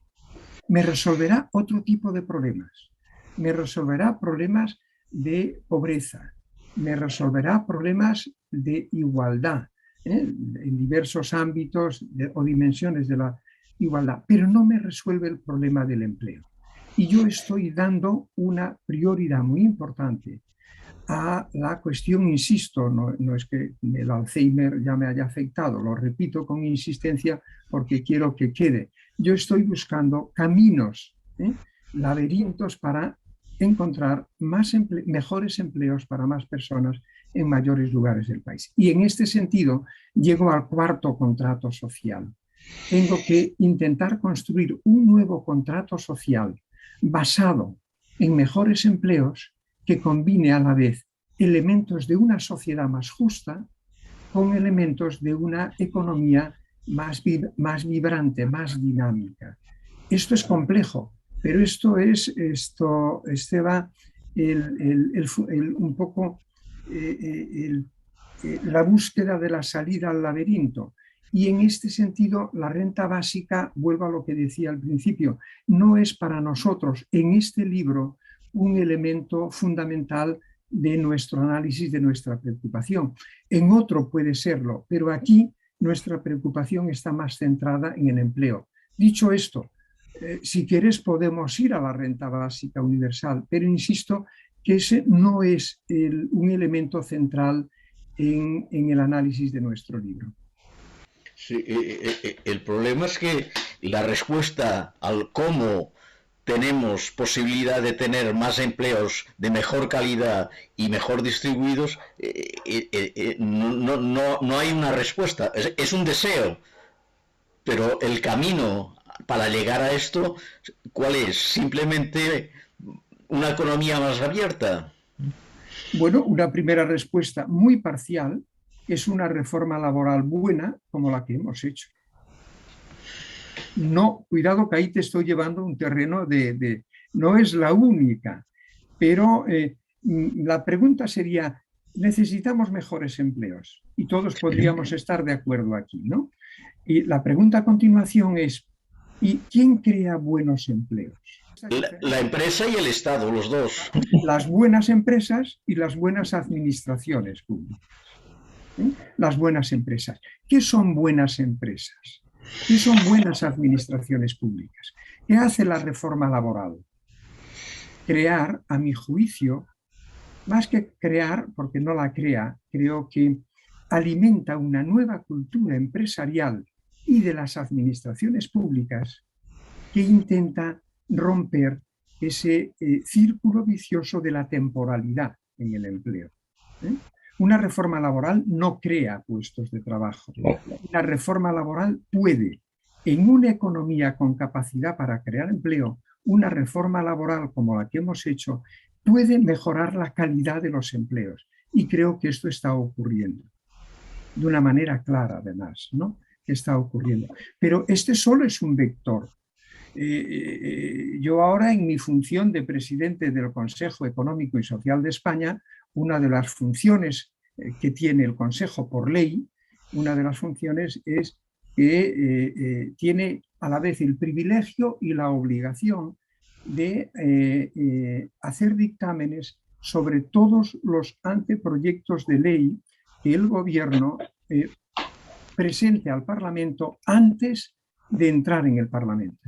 Me resolverá otro tipo de problemas. Me resolverá problemas de pobreza, me resolverá problemas de igualdad en diversos ámbitos o dimensiones de la igualdad, pero no me resuelve el problema del empleo. Y yo estoy dando una prioridad muy importante a la cuestión, insisto, no es que el Alzheimer ya me haya afectado, lo repito con insistencia porque quiero que quede. Yo estoy buscando caminos, laberintos para encontrar mejores empleos para más personas en mayores lugares del país. Y en este sentido llego al cuarto contrato social. Tengo que intentar construir un nuevo contrato social basado en mejores empleos que combine a la vez elementos de una sociedad más justa con elementos de una economía más vibrante, más dinámica. Esto es complejo, pero este va un poco la búsqueda de la salida al laberinto. Y en este sentido, la renta básica, vuelvo a lo que decía al principio, no es para nosotros en este libro un elemento fundamental de nuestro análisis, de nuestra preocupación. En otro puede serlo, pero aquí nuestra preocupación está más centrada en el empleo. Dicho esto, si quieres podemos ir a la renta básica universal, pero insisto que ese no es un elemento central en el análisis de nuestro libro. Sí, el problema es que la respuesta al cómo tenemos posibilidad de tener más empleos de mejor calidad y mejor distribuidos, no hay una respuesta. Es un deseo, pero el camino para llegar a esto, ¿cuál es? Simplemente una economía más abierta. Bueno, una primera respuesta muy parcial es una reforma laboral buena como la que hemos hecho. No, cuidado que ahí te estoy llevando a un terreno no es la única, pero la pregunta sería, necesitamos mejores empleos y todos podríamos estar de acuerdo aquí, ¿no? Y la pregunta a continuación es, ¿y quién crea buenos empleos? La empresa y el Estado, los dos. Las buenas empresas y las buenas administraciones públicas. Las buenas empresas. ¿Qué son buenas empresas? ¿Qué son buenas administraciones públicas? ¿Qué hace la reforma laboral? Crear, a mi juicio, más que crear, porque no la crea, creo que alimenta una nueva cultura empresarial y de las administraciones públicas que intenta romper ese círculo vicioso de la temporalidad en el empleo. Una reforma laboral no crea puestos de trabajo. Una reforma laboral puede, en una economía con capacidad para crear empleo, una reforma laboral como la que hemos hecho puede mejorar la calidad de los empleos. Y creo que esto está ocurriendo. De una manera clara, además, ¿no? Que está ocurriendo. Pero este solo es un vector. Yo ahora, en mi función de presidente del Consejo Económico y Social de España, una de las funciones que tiene el Consejo por ley, una de las funciones es que tiene a la vez el privilegio y la obligación de hacer dictámenes sobre todos los anteproyectos de ley que el Gobierno presente al Parlamento antes de entrar en el Parlamento.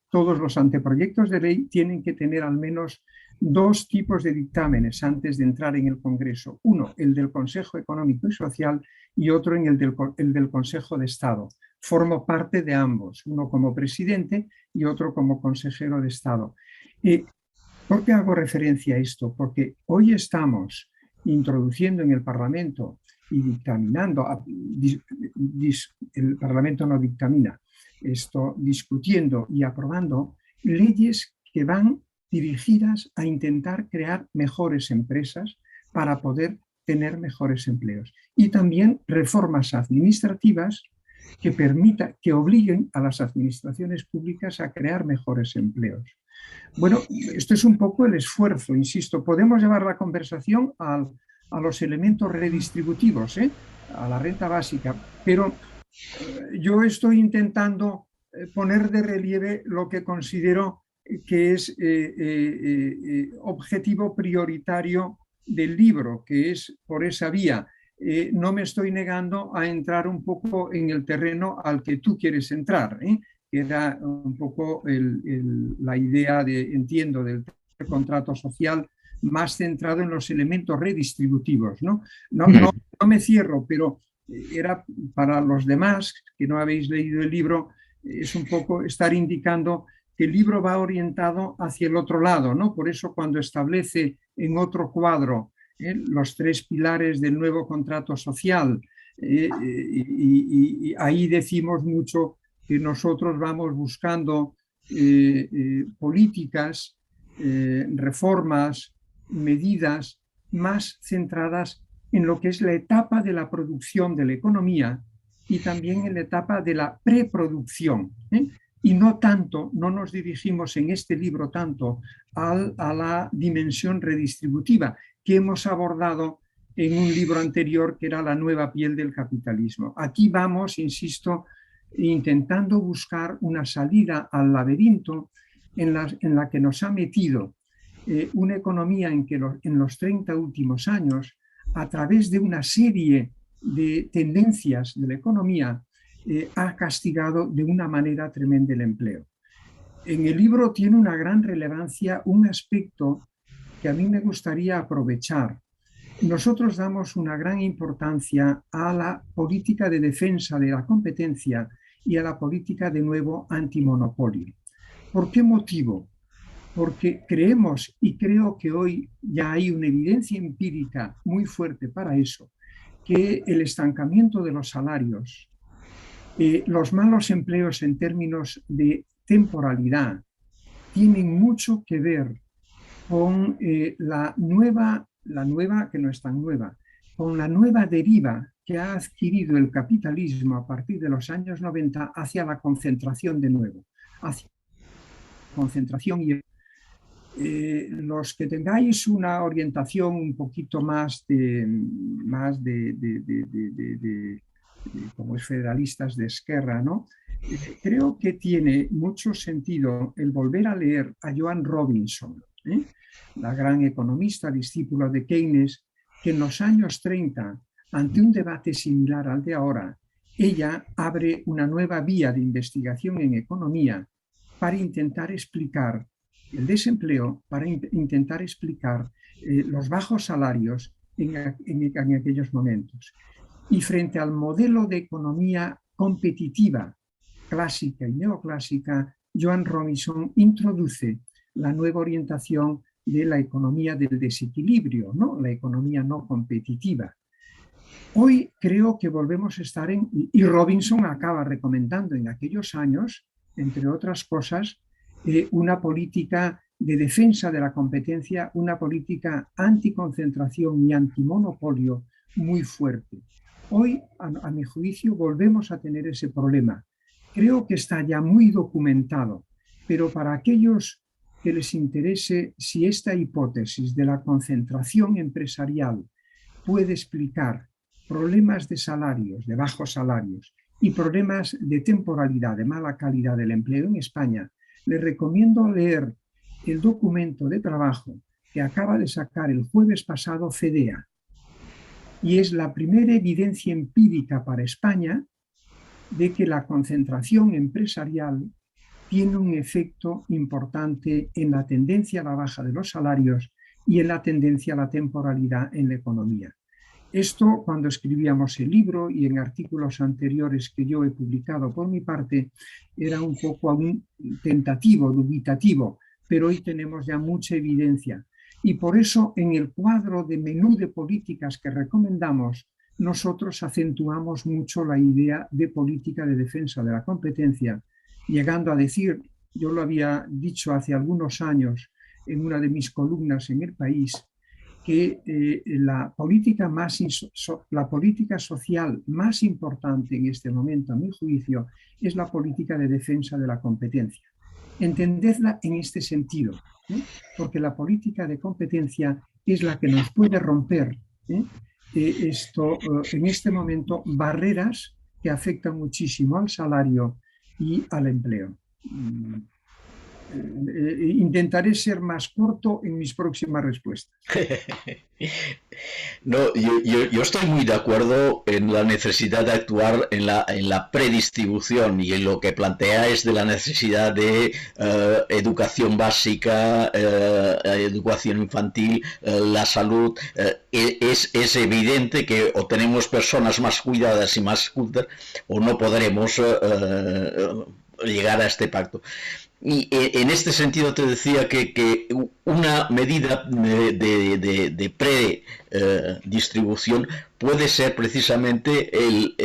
Todos los anteproyectos de ley tienen que tener al menos dos tipos de dictámenes antes de entrar en el Congreso. Uno, el del Consejo Económico y Social, y otro el del Consejo de Estado. Formo parte de ambos, uno como presidente y otro como consejero de Estado. ¿Por qué hago referencia a esto? Porque hoy estamos introduciendo en el Parlamento y dictaminando, el Parlamento no dictamina, discutiendo y aprobando leyes que van dirigidas a intentar crear mejores empresas para poder tener mejores empleos. Y también reformas administrativas que obliguen a las administraciones públicas a crear mejores empleos. Bueno, esto es un poco el esfuerzo, insisto. Podemos llevar la conversación a los elementos redistributivos, a la renta básica, pero yo estoy intentando poner de relieve lo que considero que es objetivo prioritario del libro, que es por esa vía. No me estoy negando a entrar un poco en el terreno al que tú quieres entrar, que era un poco la idea, entiendo, del contrato social más centrado en los elementos redistributivos. No me cierro, pero era para los demás que no habéis leído el libro, es un poco estar indicando que el libro va orientado hacia el otro lado, ¿no? Por eso cuando establece en otro cuadro los 3 pilares del nuevo contrato social, y ahí decimos mucho que nosotros vamos buscando políticas, reformas, medidas más centradas en lo que es la etapa de la producción de la economía y también en la etapa de la preproducción. Y no nos dirigimos en este libro tanto a la dimensión redistributiva que hemos abordado en un libro anterior que era La nueva piel del capitalismo. Aquí vamos, insisto, intentando buscar una salida al laberinto en la que nos ha metido una economía en que en los 30 últimos años, a través de una serie de tendencias de la economía, ha castigado de una manera tremenda el empleo. En el libro tiene una gran relevancia un aspecto que a mí me gustaría aprovechar. Nosotros damos una gran importancia a la política de defensa de la competencia y a la política de nuevo antimonopolio. ¿Por qué motivo? porque creemos, y creo que hoy ya hay una evidencia empírica muy fuerte para eso, que el estancamiento de los salarios, los malos empleos en términos de temporalidad, tienen mucho que ver con la nueva, que no es tan nueva, con la nueva deriva que ha adquirido el capitalismo a partir de los años 90 hacia la concentración de nuevo, hacia la concentración y los que tengáis una orientación un poquito más como es federalistas de Esquerra, ¿no? Creo que tiene mucho sentido el volver a leer a Joan Robinson, la gran economista, discípula de Keynes, que en los años 30, ante un debate similar al de ahora, ella abre una nueva vía de investigación en economía para intentar explicar el desempleo, para intentar explicar los bajos salarios en aquellos momentos. Y frente al modelo de economía competitiva, clásica y neoclásica, Joan Robinson introduce la nueva orientación de la economía del desequilibrio, ¿no? La economía no competitiva. Hoy creo que volvemos a estar y Robinson acaba recomendando en aquellos años, entre otras cosas, una política de defensa de la competencia, una política anticoncentración y antimonopolio muy fuerte. Hoy, a mi juicio, volvemos a tener ese problema. Creo que está ya muy documentado, pero para aquellos que les interese si esta hipótesis de la concentración empresarial puede explicar problemas de salarios, de bajos salarios y problemas de temporalidad, de mala calidad del empleo en España, les recomiendo leer el documento de trabajo que acaba de sacar el jueves pasado FEDEA, y es la primera evidencia empírica para España de que la concentración empresarial tiene un efecto importante en la tendencia a la baja de los salarios y en la tendencia a la temporalidad en la economía. Esto, cuando escribíamos el libro y en artículos anteriores que yo he publicado por mi parte, era un poco aún tentativo, dubitativo, pero hoy tenemos ya mucha evidencia. Y por eso, en el cuadro de menú de políticas que recomendamos, nosotros acentuamos mucho la idea de política de defensa de la competencia, llegando a decir, yo lo había dicho hace algunos años en una de mis columnas en El País, que la política social más importante en este momento, a mi juicio, es la política de defensa de la competencia. Entendedla en este sentido, porque la política de competencia es la que nos puede romper en este momento barreras que afectan muchísimo al salario y al empleo. Intentaré ser más corto en mis próximas respuestas. No, yo estoy muy de acuerdo en la necesidad de actuar en la predistribución y en lo que plantea es de la necesidad de educación básica, educación infantil, la salud. Es evidente que o tenemos personas más cuidadas y más cultas o no podremos llegar a este pacto. Y en este sentido te decía que una medida de predistribución puede ser precisamente el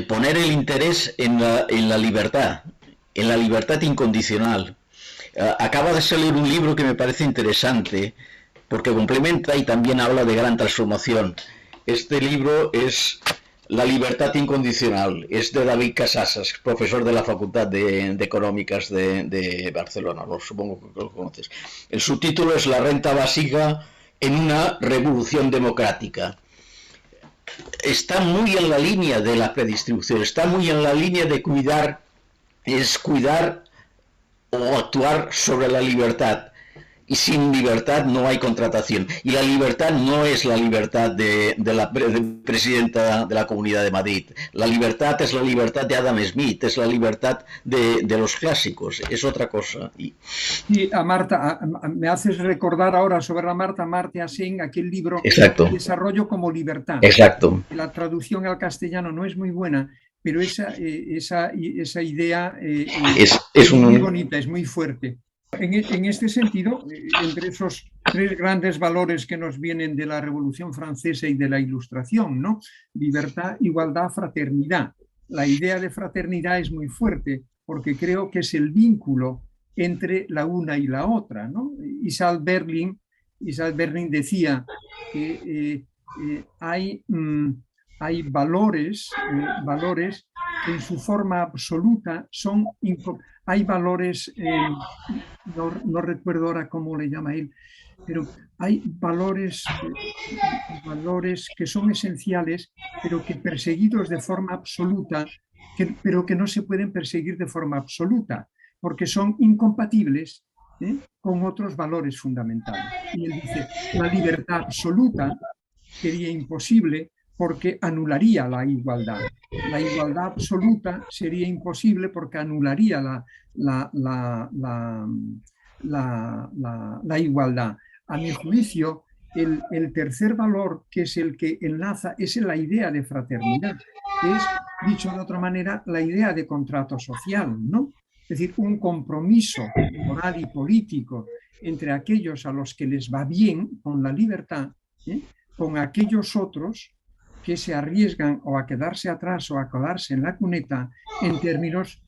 poner el interés en la libertad incondicional. Acaba de salir un libro que me parece interesante porque complementa y también habla de gran transformación. Este libro es La libertad incondicional, es de David Casasas, profesor de la Facultad de Económicas de Barcelona, supongo que lo conoces. El subtítulo es La renta básica en una revolución democrática. Está muy en la línea de la predistribución, está muy en la línea de cuidar o actuar sobre la libertad. Y sin libertad no hay contratación. Y la libertad no es la libertad de la presidenta de la Comunidad de Madrid. La libertad es la libertad de Adam Smith, es la libertad de los clásicos, es otra cosa. Y a Marta, me haces recordar ahora sobre Amartya Sen, aquel libro, Exacto. Desarrollo como libertad. Exacto. La traducción al castellano no es muy buena, pero esa idea es muy bonita, es muy fuerte. En este sentido, entre esos tres grandes valores que nos vienen de la Revolución Francesa y de la Ilustración, ¿no? Libertad, igualdad, fraternidad. La idea de fraternidad es muy fuerte porque creo que es el vínculo entre la una y la otra, ¿no? Isaac Berlin decía que hay valores que en su forma absoluta son... Hay valores, no recuerdo ahora cómo le llama él, pero hay valores que son esenciales, pero que perseguidos de forma absoluta, pero que no se pueden perseguir de forma absoluta, porque son incompatibles con otros valores fundamentales. Y él dice, la libertad absoluta sería imposible porque anularía la igualdad. La igualdad absoluta sería imposible porque anularía la igualdad. A mi juicio, el tercer valor, que es el que enlaza, es la idea de fraternidad, que es, dicho de otra manera, la idea de contrato social, ¿no? Es decir, un compromiso moral y político entre aquellos a los que les va bien con la libertad, con aquellos otros que se arriesgan o a quedarse atrás o a colarse en la cuneta en términos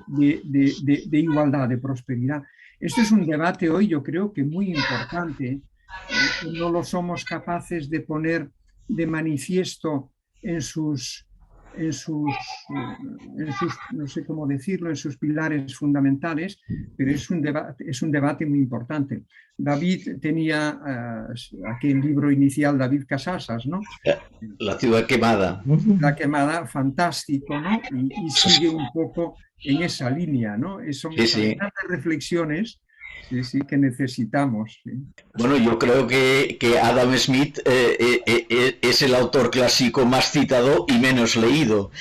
de igualdad, de prosperidad. Este es un debate hoy, yo creo que muy importante. No lo somos capaces de poner de manifiesto en sus, no sé cómo decirlo, en sus pilares fundamentales, pero es un debate muy importante. David tenía aquel libro inicial, David Casasas, ¿no? La ciudad quemada. La quemada, fantástico, ¿no? Y sigue un poco en esa línea, ¿no? Son esas grandes reflexiones que necesitamos. ¿Sí? Bueno, yo creo que Adam Smith es el autor clásico más citado y menos leído.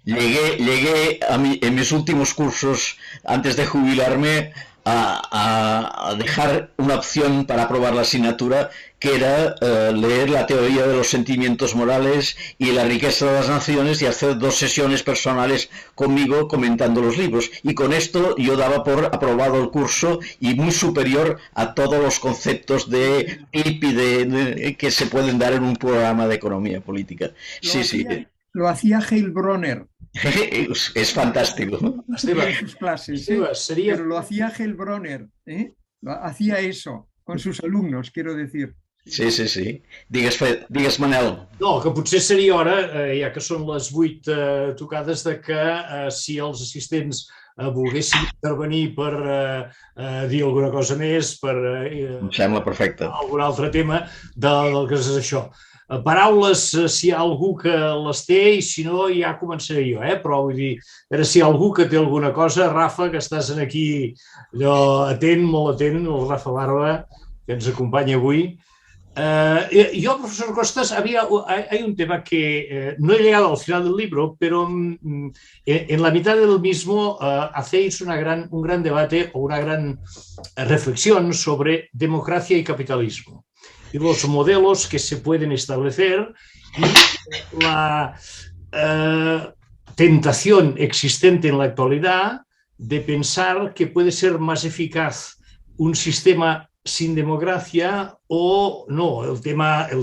Llegué en mis últimos cursos, antes de jubilarme, a dejar una opción para aprobar la asignatura, que era leer la teoría de los sentimientos morales y la riqueza de las naciones y hacer 2 sesiones personales conmigo comentando los libros. Y con esto yo daba por aprobado el curso y muy superior a todos los conceptos de PIB y que se pueden dar en un programa de economía política. Lo hacía Heilbronner. Es fantástico. En sus clases, pero lo hacía Heilbronner, hacía eso con sus alumnos, quiero decir. Sí. Digues, Manel. No, que potser seria hora, ja que són les 8 tocades, de que si els assistents volguessin intervenir per dir alguna cosa més, per em sembla perfecte. Algun altre tema del que és això. Paraules, si hi ha algú que les té, i si no ja començaré jo, però vull dir, a veure si hi ha algú que té alguna cosa. Rafa, que estàs aquí atent, molt atent, el Rafa Barba, que ens acompanya avui. Yo, profesor Costas, hay un tema que no he llegado al final del libro, pero en la mitad del mismo hacéis un gran debate o una gran reflexión sobre democracia y capitalismo y los modelos que se pueden establecer y la tentación existente en la actualidad de pensar que puede ser más eficaz un sistema sin democracia o no, el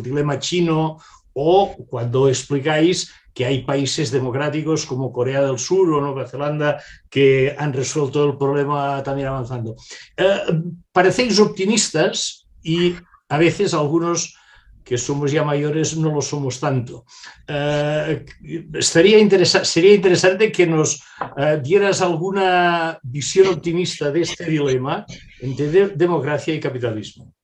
dilema chino, o cuando explicáis que hay países democráticos como Corea del Sur o Nueva Zelanda que han resuelto el problema también avanzando. Parecéis optimistas y a veces algunos que somos ya mayores no lo somos tanto. Sería interesante que nos dieras alguna visión optimista de este dilema entre democracia y capitalismo.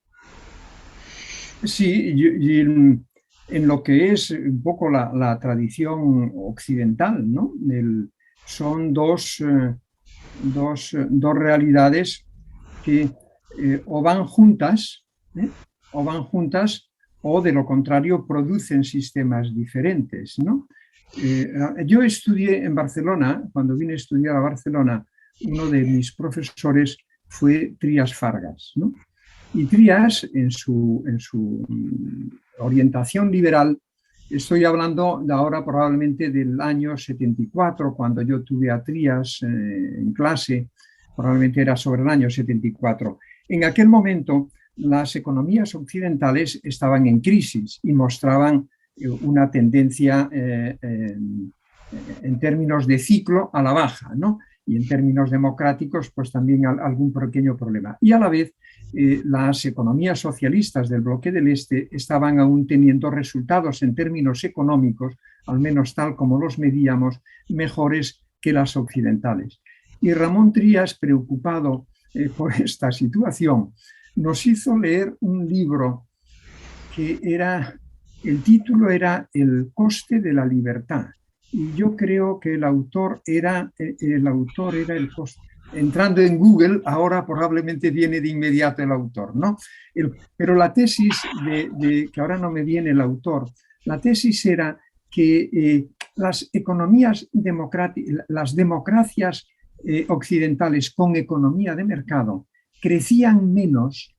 Sí, y en lo que es un poco la tradición occidental, ¿no? Son dos realidades que o van juntas, o de lo contrario producen sistemas diferentes, ¿no? Yo estudié en Barcelona, cuando vine a estudiar a Barcelona, uno de mis profesores fue Trias Fargas, ¿no? Y Trias, en su orientación liberal, Estoy hablando de ahora probablemente del año 74, cuando yo tuve a Trías en clase, probablemente era sobre el año 74. En aquel momento las economías occidentales estaban en crisis y mostraban una tendencia en términos de ciclo a la baja, ¿no? Y en términos democráticos, pues también algún pequeño problema. Y a la vez, las economías socialistas del bloque del Este estaban aún teniendo resultados en términos económicos, al menos tal como los medíamos, mejores que las occidentales. Y Ramón Trías, preocupado por esta situación, nos hizo leer un libro que el título era El coste de la libertad. Y yo creo que el autor era el coste. Entrando en Google, ahora probablemente viene de inmediato el autor, ¿no? Pero la tesis que ahora no me viene el autor, la tesis era que las economías democráticas, las democracias occidentales con economía de mercado crecían menos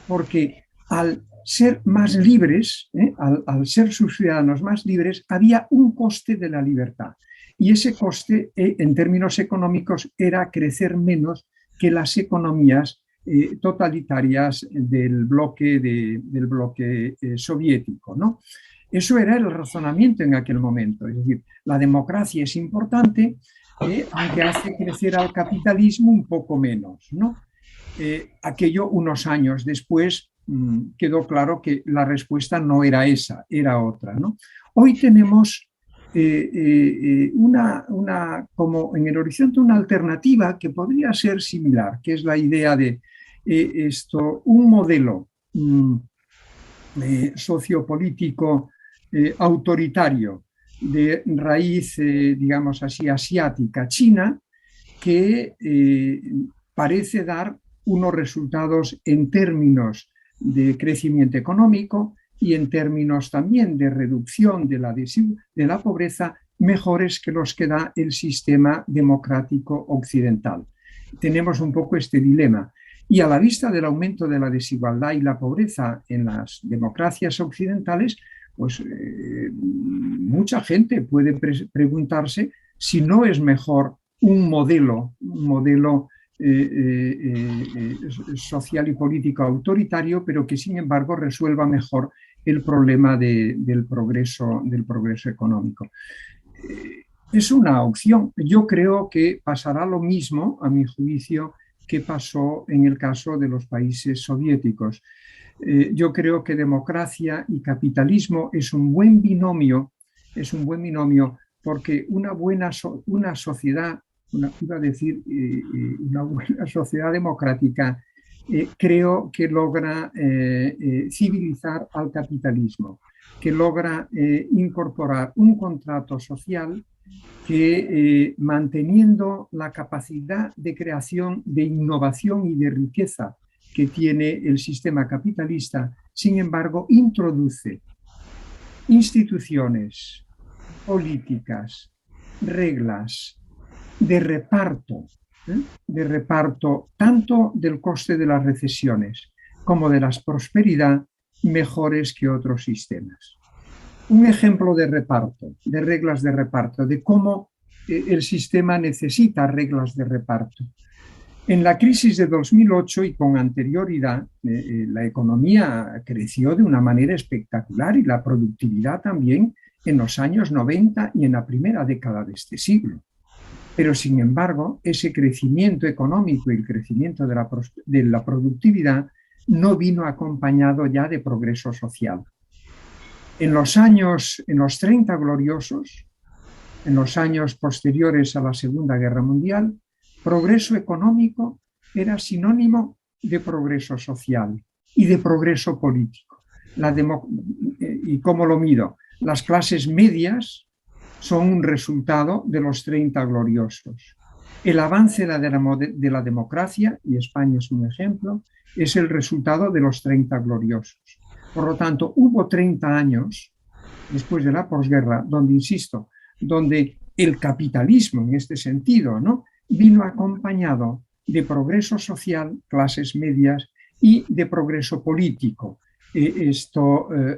porque al ser más libres, al ser sus ciudadanos más libres, había un coste de la libertad. Y ese coste, en términos económicos, era crecer menos que las economías totalitarias del bloque soviético, ¿no? Eso era el razonamiento en aquel momento. Es decir, la democracia es importante, aunque hace crecer al capitalismo un poco menos, ¿no? Aquello unos años después quedó claro que la respuesta no era esa, era otra, ¿no? Hoy tenemos como en el horizonte una alternativa que podría ser similar, que es la idea de un modelo sociopolítico autoritario de raíz, digamos así, asiática, china, que parece dar unos resultados en términos de crecimiento económico y en términos también de reducción de la pobreza mejores que los que da el sistema democrático occidental. Tenemos un poco este dilema. Y a la vista del aumento de la desigualdad y la pobreza en las democracias occidentales, pues mucha gente puede preguntarse si no es mejor un modelo social y político autoritario, pero que sin embargo resuelva mejor el problema del progreso económico. Es una opción. Yo creo que pasará lo mismo, a mi juicio, que pasó en el caso de los países soviéticos. Yo creo que democracia y capitalismo es un buen binomio porque una sociedad, una buena sociedad democrática, creo que logra civilizar al capitalismo, que logra incorporar un contrato social que manteniendo la capacidad de creación, de innovación y de riqueza que tiene el sistema capitalista, sin embargo, introduce instituciones, políticas, reglas de reparto tanto del coste de las recesiones como de la prosperidad mejores que otros sistemas. Un ejemplo de reparto, de reglas de reparto, de cómo el sistema necesita reglas de reparto. En la crisis de 2008 y con anterioridad, la economía creció de una manera espectacular y la productividad también en los años 90 y en la primera década de este siglo. Pero sin embargo, ese crecimiento económico y el crecimiento de la productividad no vino acompañado ya de progreso social. En los 30 gloriosos, en los años posteriores a la Segunda Guerra Mundial, progreso económico era sinónimo de progreso social y de progreso político. ¿Y cómo lo mido? Las clases medias son un resultado de los 30 gloriosos. El avance de la democracia, y España es un ejemplo, es el resultado de los 30 gloriosos. Por lo tanto, hubo 30 años después de la posguerra donde, insisto, donde el capitalismo en este sentido, ¿no?, vino acompañado de progreso social, clases medias, y de progreso político,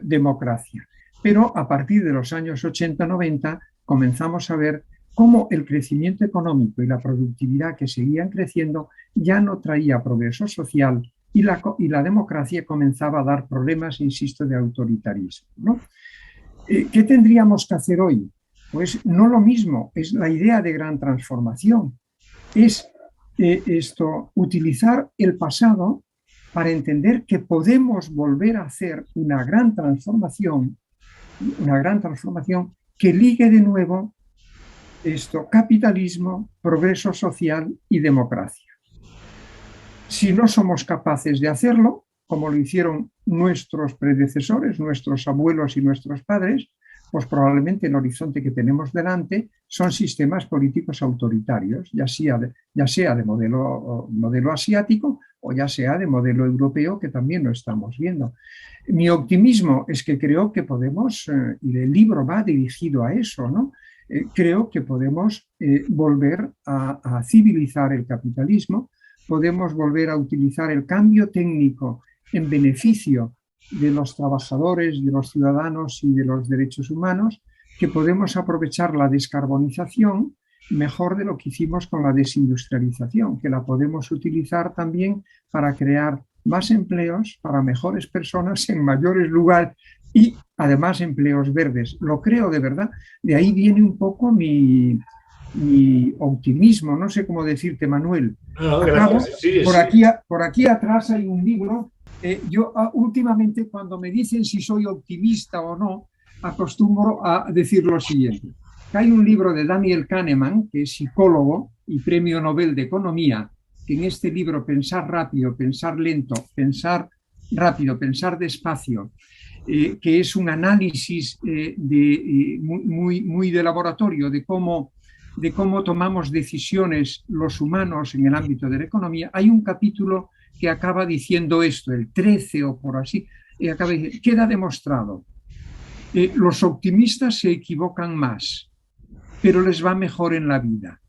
democracia. Pero a partir de los años 80-90 comenzamos a ver cómo el crecimiento económico y la productividad que seguían creciendo ya no traía progreso social y la democracia comenzaba a dar problemas, insisto, de autoritarismo, ¿no? ¿Qué tendríamos que hacer hoy? Pues no lo mismo, es la idea de gran transformación, es utilizar el pasado para entender que podemos volver a hacer una gran transformación que ligue de nuevo capitalismo, progreso social y democracia. Si no somos capaces de hacerlo, como lo hicieron nuestros predecesores, nuestros abuelos y nuestros padres, pues probablemente el horizonte que tenemos delante son sistemas políticos autoritarios, ya sea de modelo asiático o ya sea de modelo europeo, que también lo estamos viendo. Mi optimismo es que creo que podemos, y el libro va dirigido a eso, ¿no? Creo que podemos volver a civilizar el capitalismo, podemos volver a utilizar el cambio técnico en beneficio de los trabajadores, de los ciudadanos y de los derechos humanos, que podemos aprovechar la descarbonización mejor de lo que hicimos con la desindustrialización, que la podemos utilizar también para crear más empleos para mejores personas en mayores lugares y además empleos verdes. Lo creo de verdad. De ahí viene un poco mi optimismo, no sé cómo decirte, Manuel. Acabo, por aquí atrás hay un libro. Yo últimamente, cuando me dicen si soy optimista o no, acostumbro a decir lo siguiente. Hay un libro de Daniel Kahneman, que es psicólogo y premio Nobel de Economía, que en este libro Pensar rápido, pensar lento, pensar rápido, pensar despacio, que es un análisis muy de laboratorio de cómo tomamos decisiones los humanos en el ámbito de la economía. Hay un capítulo que acaba diciendo esto, el 13 o por así, queda demostrado. Los optimistas se equivocan más, pero les va mejor en la vida.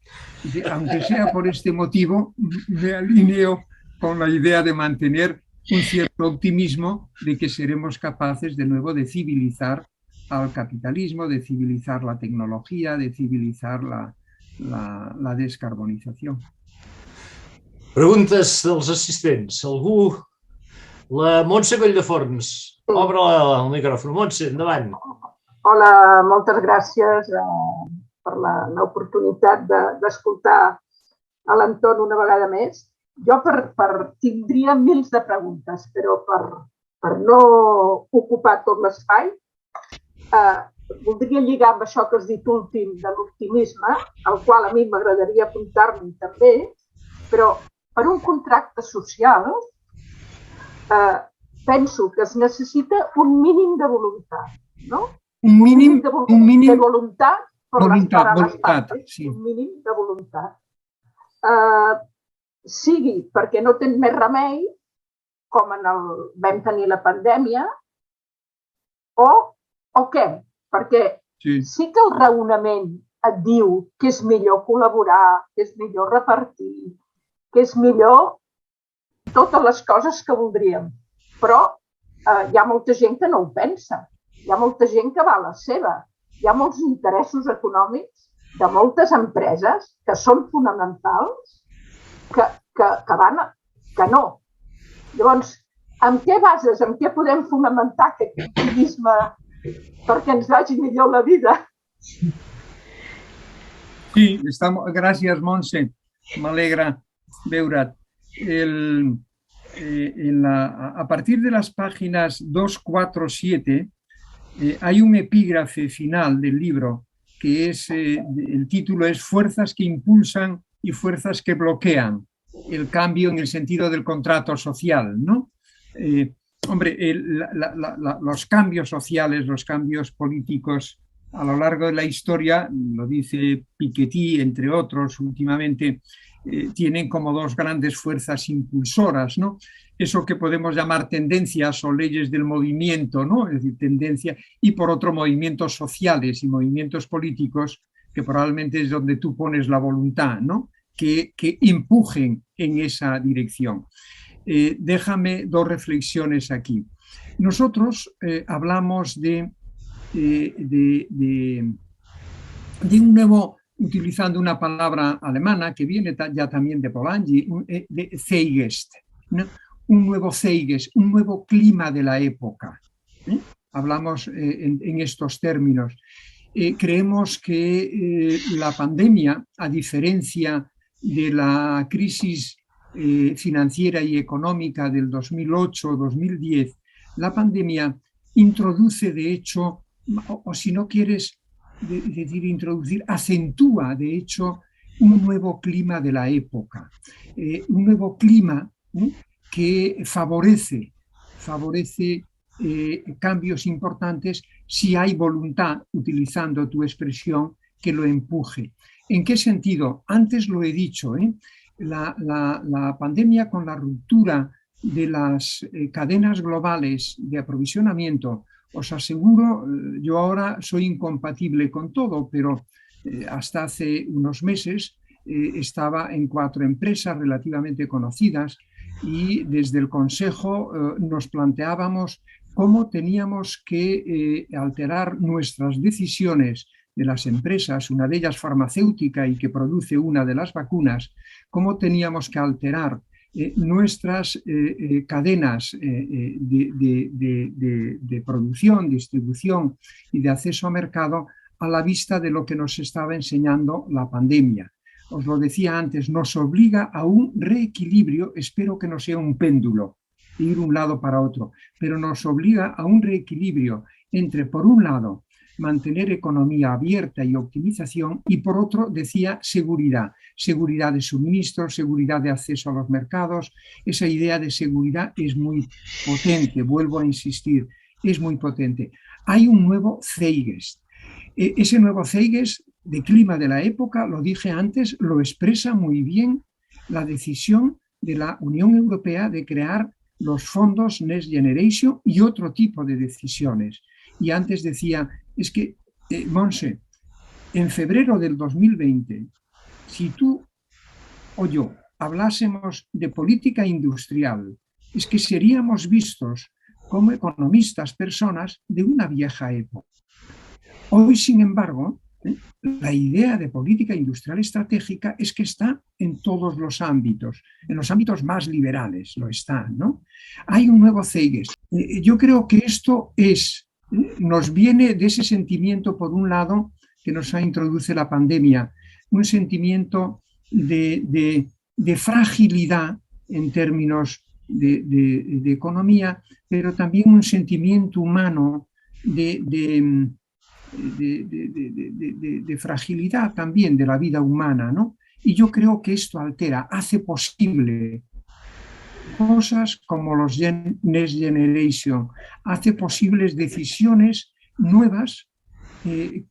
Aunque sea por este motivo, me alineo con la idea de mantener un cierto optimismo de que seremos capaces de nuevo de civilizar al capitalismo, de civilizar la tecnología, de civilizar la descarbonización. Preguntes dels assistents. Algú? La Montse Colldeforns. Obre el micròfon. Montse, endavant. Hola, moltes gràcies per l'oportunitat d'escoltar a l'Anton una vegada més. Jo tindria mils de preguntes, però per no ocupar tot l'espai, voldria lligar amb això que has dit últim de l'optimisme, al qual a mi m'agradaria apuntar-m'hi també, però per un contracte social penso que es necessita un mínim de voluntat, no? Un mínim de voluntat per les parts, sí. Un mínim de voluntat. Sigui perquè no tens més remei, com vam tenir la pandèmia, o què? Perquè sí que el raonament et diu que és millor col·laborar, que és millor repartir, que és millor totes les coses que voldríem. Però hi ha molta gent que no ho pensa. Hi ha molta gent que va a la seva. Hi ha molts interessos econòmics de moltes empreses que són fonamentals que no. Llavors, amb què bases, amb què podem fonamentar aquest optimisme perquè ens vagi millor la vida? Sí, gràcies, Montse. M'alegra veure't. A partir de las páginas 2, 4, 7, hay un epígrafe final del libro que el título es Fuerzas que impulsan y fuerzas que bloquean el cambio en el sentido del contrato social, ¿no? Los cambios sociales, los cambios políticos a lo largo de la historia, lo dice Piketty, entre otros, últimamente, tienen como dos grandes fuerzas impulsoras, ¿no? Eso que podemos llamar tendencias o leyes del movimiento, ¿no? Es decir, tendencia, y por otro movimientos sociales y movimientos políticos, que probablemente es donde tú pones la voluntad, ¿no? Que empujen en esa dirección. Déjame dos reflexiones aquí. Nosotros hablamos de de un nuevo, utilizando una palabra alemana que viene ya también de Polanyi, de Zeitgeist, ¿no? Un nuevo Zeitgeist, un nuevo clima de la época. Hablamos en estos términos. Creemos que la pandemia, a diferencia de la crisis financiera y económica del 2008-2010, la pandemia introduce, de hecho, o si no quieres decir introducir, acentúa, de hecho, un nuevo clima de la época. Un nuevo clima que favorece cambios importantes si hay voluntad, utilizando tu expresión, que lo empuje. ¿En qué sentido? Antes lo he dicho, la pandemia, con la ruptura de las cadenas globales de aprovisionamiento, os aseguro, yo ahora soy incompatible con todo, pero hasta hace unos meses estaba en 4 empresas relativamente conocidas y desde el Consejo nos planteábamos cómo teníamos que alterar nuestras decisiones de las empresas, una de ellas farmacéutica y que produce una de las vacunas, cómo teníamos que alterar nuestras cadenas de producción, distribución y de acceso a mercado a la vista de lo que nos estaba enseñando la pandemia. Os lo decía antes, nos obliga a un reequilibrio, espero que no sea un péndulo, ir de un lado para otro, pero nos obliga a un reequilibrio entre, por un lado, mantener economía abierta y optimización, y por otro, decía, seguridad de suministro, seguridad de acceso a los mercados. Esa idea de seguridad es muy potente, vuelvo a insistir, es muy potente. Hay un nuevo Zeitgeist. Ese nuevo Zeitgeist de clima de la época, lo dije antes, lo expresa muy bien la decisión de la Unión Europea de crear los fondos Next Generation y otro tipo de decisiones. Y antes decía, es que, Monse, en febrero del 2020, si tú o yo hablásemos de política industrial, es que seríamos vistos como economistas, personas de una vieja época. Hoy, sin embargo, la idea de política industrial estratégica es que está en todos los ámbitos, en los ámbitos más liberales lo está, ¿no? Hay un nuevo Zeitgeist. Yo creo que esto nos viene de ese sentimiento, por un lado, que nos introduce la pandemia, un sentimiento de fragilidad en términos de economía, pero también un sentimiento humano de fragilidad también de la vida humana, ¿no? Y yo creo que esto altera, hace posible cosas como los Next Generation, hace posibles decisiones nuevas,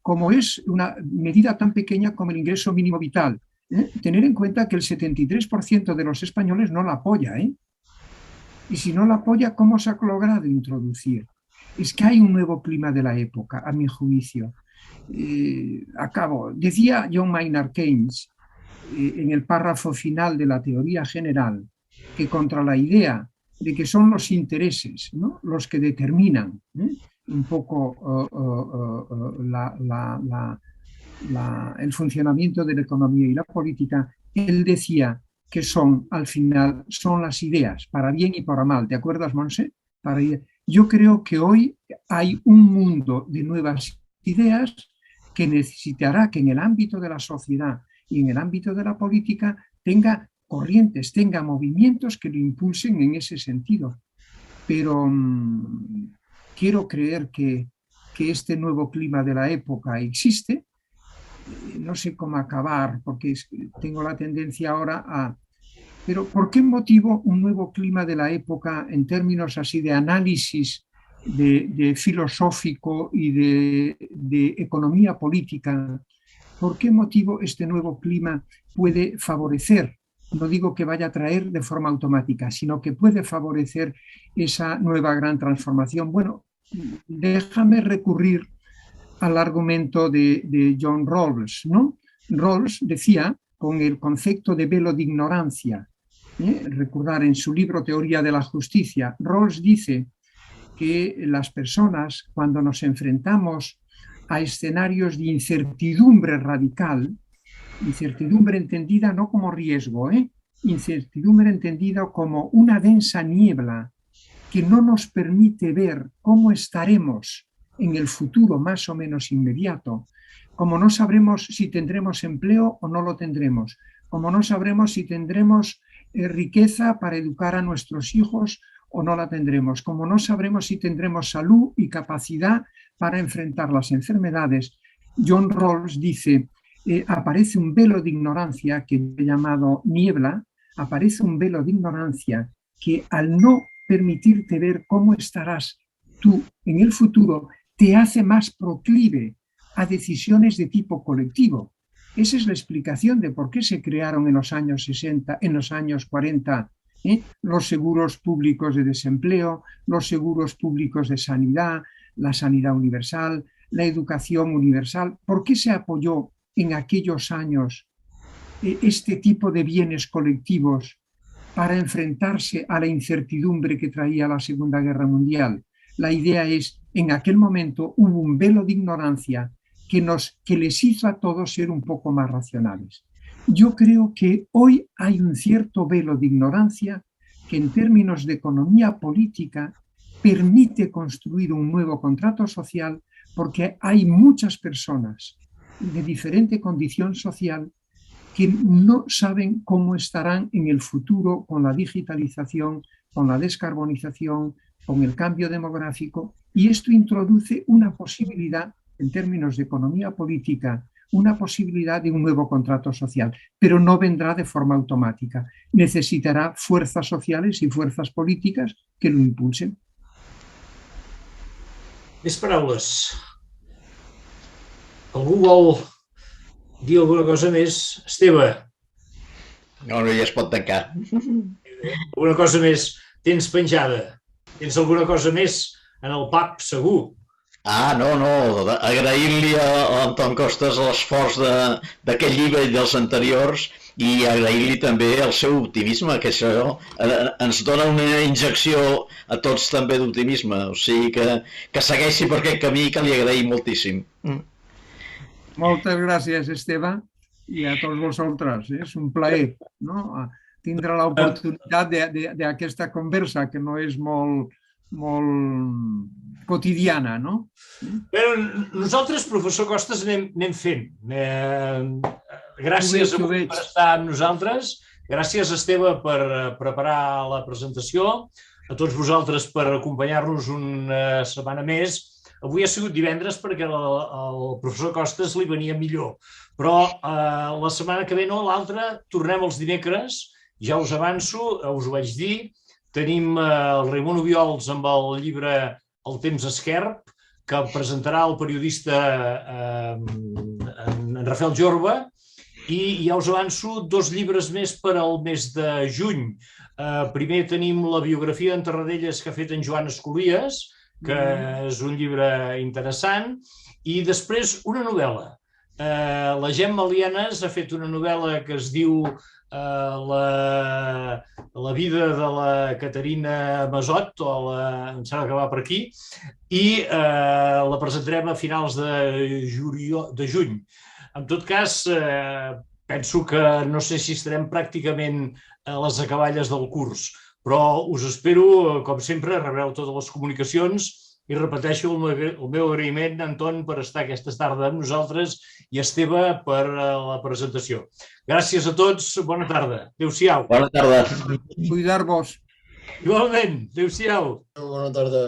como es una medida tan pequeña como el ingreso mínimo vital. Tener en cuenta que el 73% de los españoles no la apoya, y si no la apoya, ¿cómo se ha logrado introducir? Es que hay un nuevo clima de la época, a mi juicio. Acabo. Decía John Maynard Keynes en el párrafo final de la teoría general que contra la idea de que son los intereses, ¿no?, los que determinan un poco el funcionamiento de la economía y la política, él decía que al final, son las ideas, para bien y para mal. ¿Te acuerdas, Monse? Yo creo que hoy hay un mundo de nuevas ideas que necesitará que en el ámbito de la sociedad y en el ámbito de la política tenga corrientes, tenga movimientos que lo impulsen en ese sentido. Pero quiero creer que este nuevo clima de la época existe. No sé cómo acabar, porque tengo la tendencia ahora a... Pero ¿por qué motivo un nuevo clima de la época en términos así de análisis de filosófico y de economía política? ¿Por qué motivo este nuevo clima puede favorecer? No digo que vaya a traer de forma automática, sino que puede favorecer esa nueva gran transformación. Bueno, déjame recurrir al argumento de John Rawls, ¿no? Rawls decía, con el concepto de velo de ignorancia, recordar en su libro Teoría de la Justicia, Rawls dice que las personas, cuando nos enfrentamos a escenarios de incertidumbre radical, incertidumbre entendida no como riesgo, incertidumbre entendida como una densa niebla que no nos permite ver cómo estaremos en el futuro más o menos inmediato, como no sabremos si tendremos empleo o no lo tendremos, como no sabremos si tendremos riqueza para educar a nuestros hijos o no la tendremos, como no sabremos si tendremos salud y capacidad para enfrentar las enfermedades. John Rawls dice, aparece un velo de ignorancia que he llamado niebla, aparece un velo de ignorancia que al no permitirte ver cómo estarás tú en el futuro, te hace más proclive a decisiones de tipo colectivo. Esa es la explicación de por qué se crearon en los años 60, en los años 40, los seguros públicos de desempleo, los seguros públicos de sanidad, la sanidad universal, la educación universal. ¿Por qué se apoyó en aquellos años este tipo de bienes colectivos para enfrentarse a la incertidumbre que traía la Segunda Guerra Mundial? La idea es, en aquel momento hubo un velo de ignorancia que les hizo a todos ser un poco más racionales. Yo creo que hoy hay un cierto velo de ignorancia que en términos de economía política permite construir un nuevo contrato social porque hay muchas personas de diferente condición social que no saben cómo estarán en el futuro con la digitalización, con la descarbonización, con el cambio demográfico, y esto introduce una posibilidad, en términos de economía política, una posibilidad de un nuevo contrato social, pero no vendrá de forma automática. Necesitará fuerzas sociales y fuerzas políticas que lo impulsen. Més paraules. Algú vol dir alguna cosa més? Esteve? No, ja es pot tancar. Alguna cosa més tens penjada? Tens alguna cosa més en el pap, segur? No, agrair-li a Anton Costas l'esforç d'aquest llibre i dels anteriors i agrair-li també el seu optimisme, que això ens dona una injecció a tots també d'optimisme, o sigui que segueixi per aquest camí, que li agraïm moltíssim. Moltes gràcies, Esteve, i a tots vosaltres. És un plaer, no? Tindre l'oportunitat d'aquesta conversa, que no és molt quotidiana, no? Però nosaltres, professor Costas, anem fent. Gràcies per estar amb nosaltres, gràcies, Esteve, per preparar la presentació, a tots vosaltres per acompanyar-nos una setmana més. Avui ha sigut divendres perquè al professor Costas li venia millor, però la setmana que ve no, l'altra, tornem els dimecres, ja us avanço, us ho vaig dir, tenim el Raimon Obiols amb el llibre El temps esquerp, que presentarà el periodista en Rafael Jorba, i ja us avanço 2 llibres més per al mes de juny. Primer tenim la biografia en Tarradellas que ha fet en Joan Escolies, que és un llibre interessant, i després una novel·la. La Gemma Lienas ha fet una novel·la que es diu La vida de la Caterina Masot, em sembla que va per aquí, i la presentarem a finals de juny. En tot cas, penso que no sé si estarem pràcticament a les acaballes del curs, però us espero, com sempre, rebreu totes les comunicacions i repeteixo el meu agraïment, Anton, per estar aquesta tarda amb nosaltres i Esteve per la presentació. Gràcies a tots, bona tarda. Adéu-siau. Bona tarda. Cuidar-vos. Igualment, adéu-siau. Bona tarda.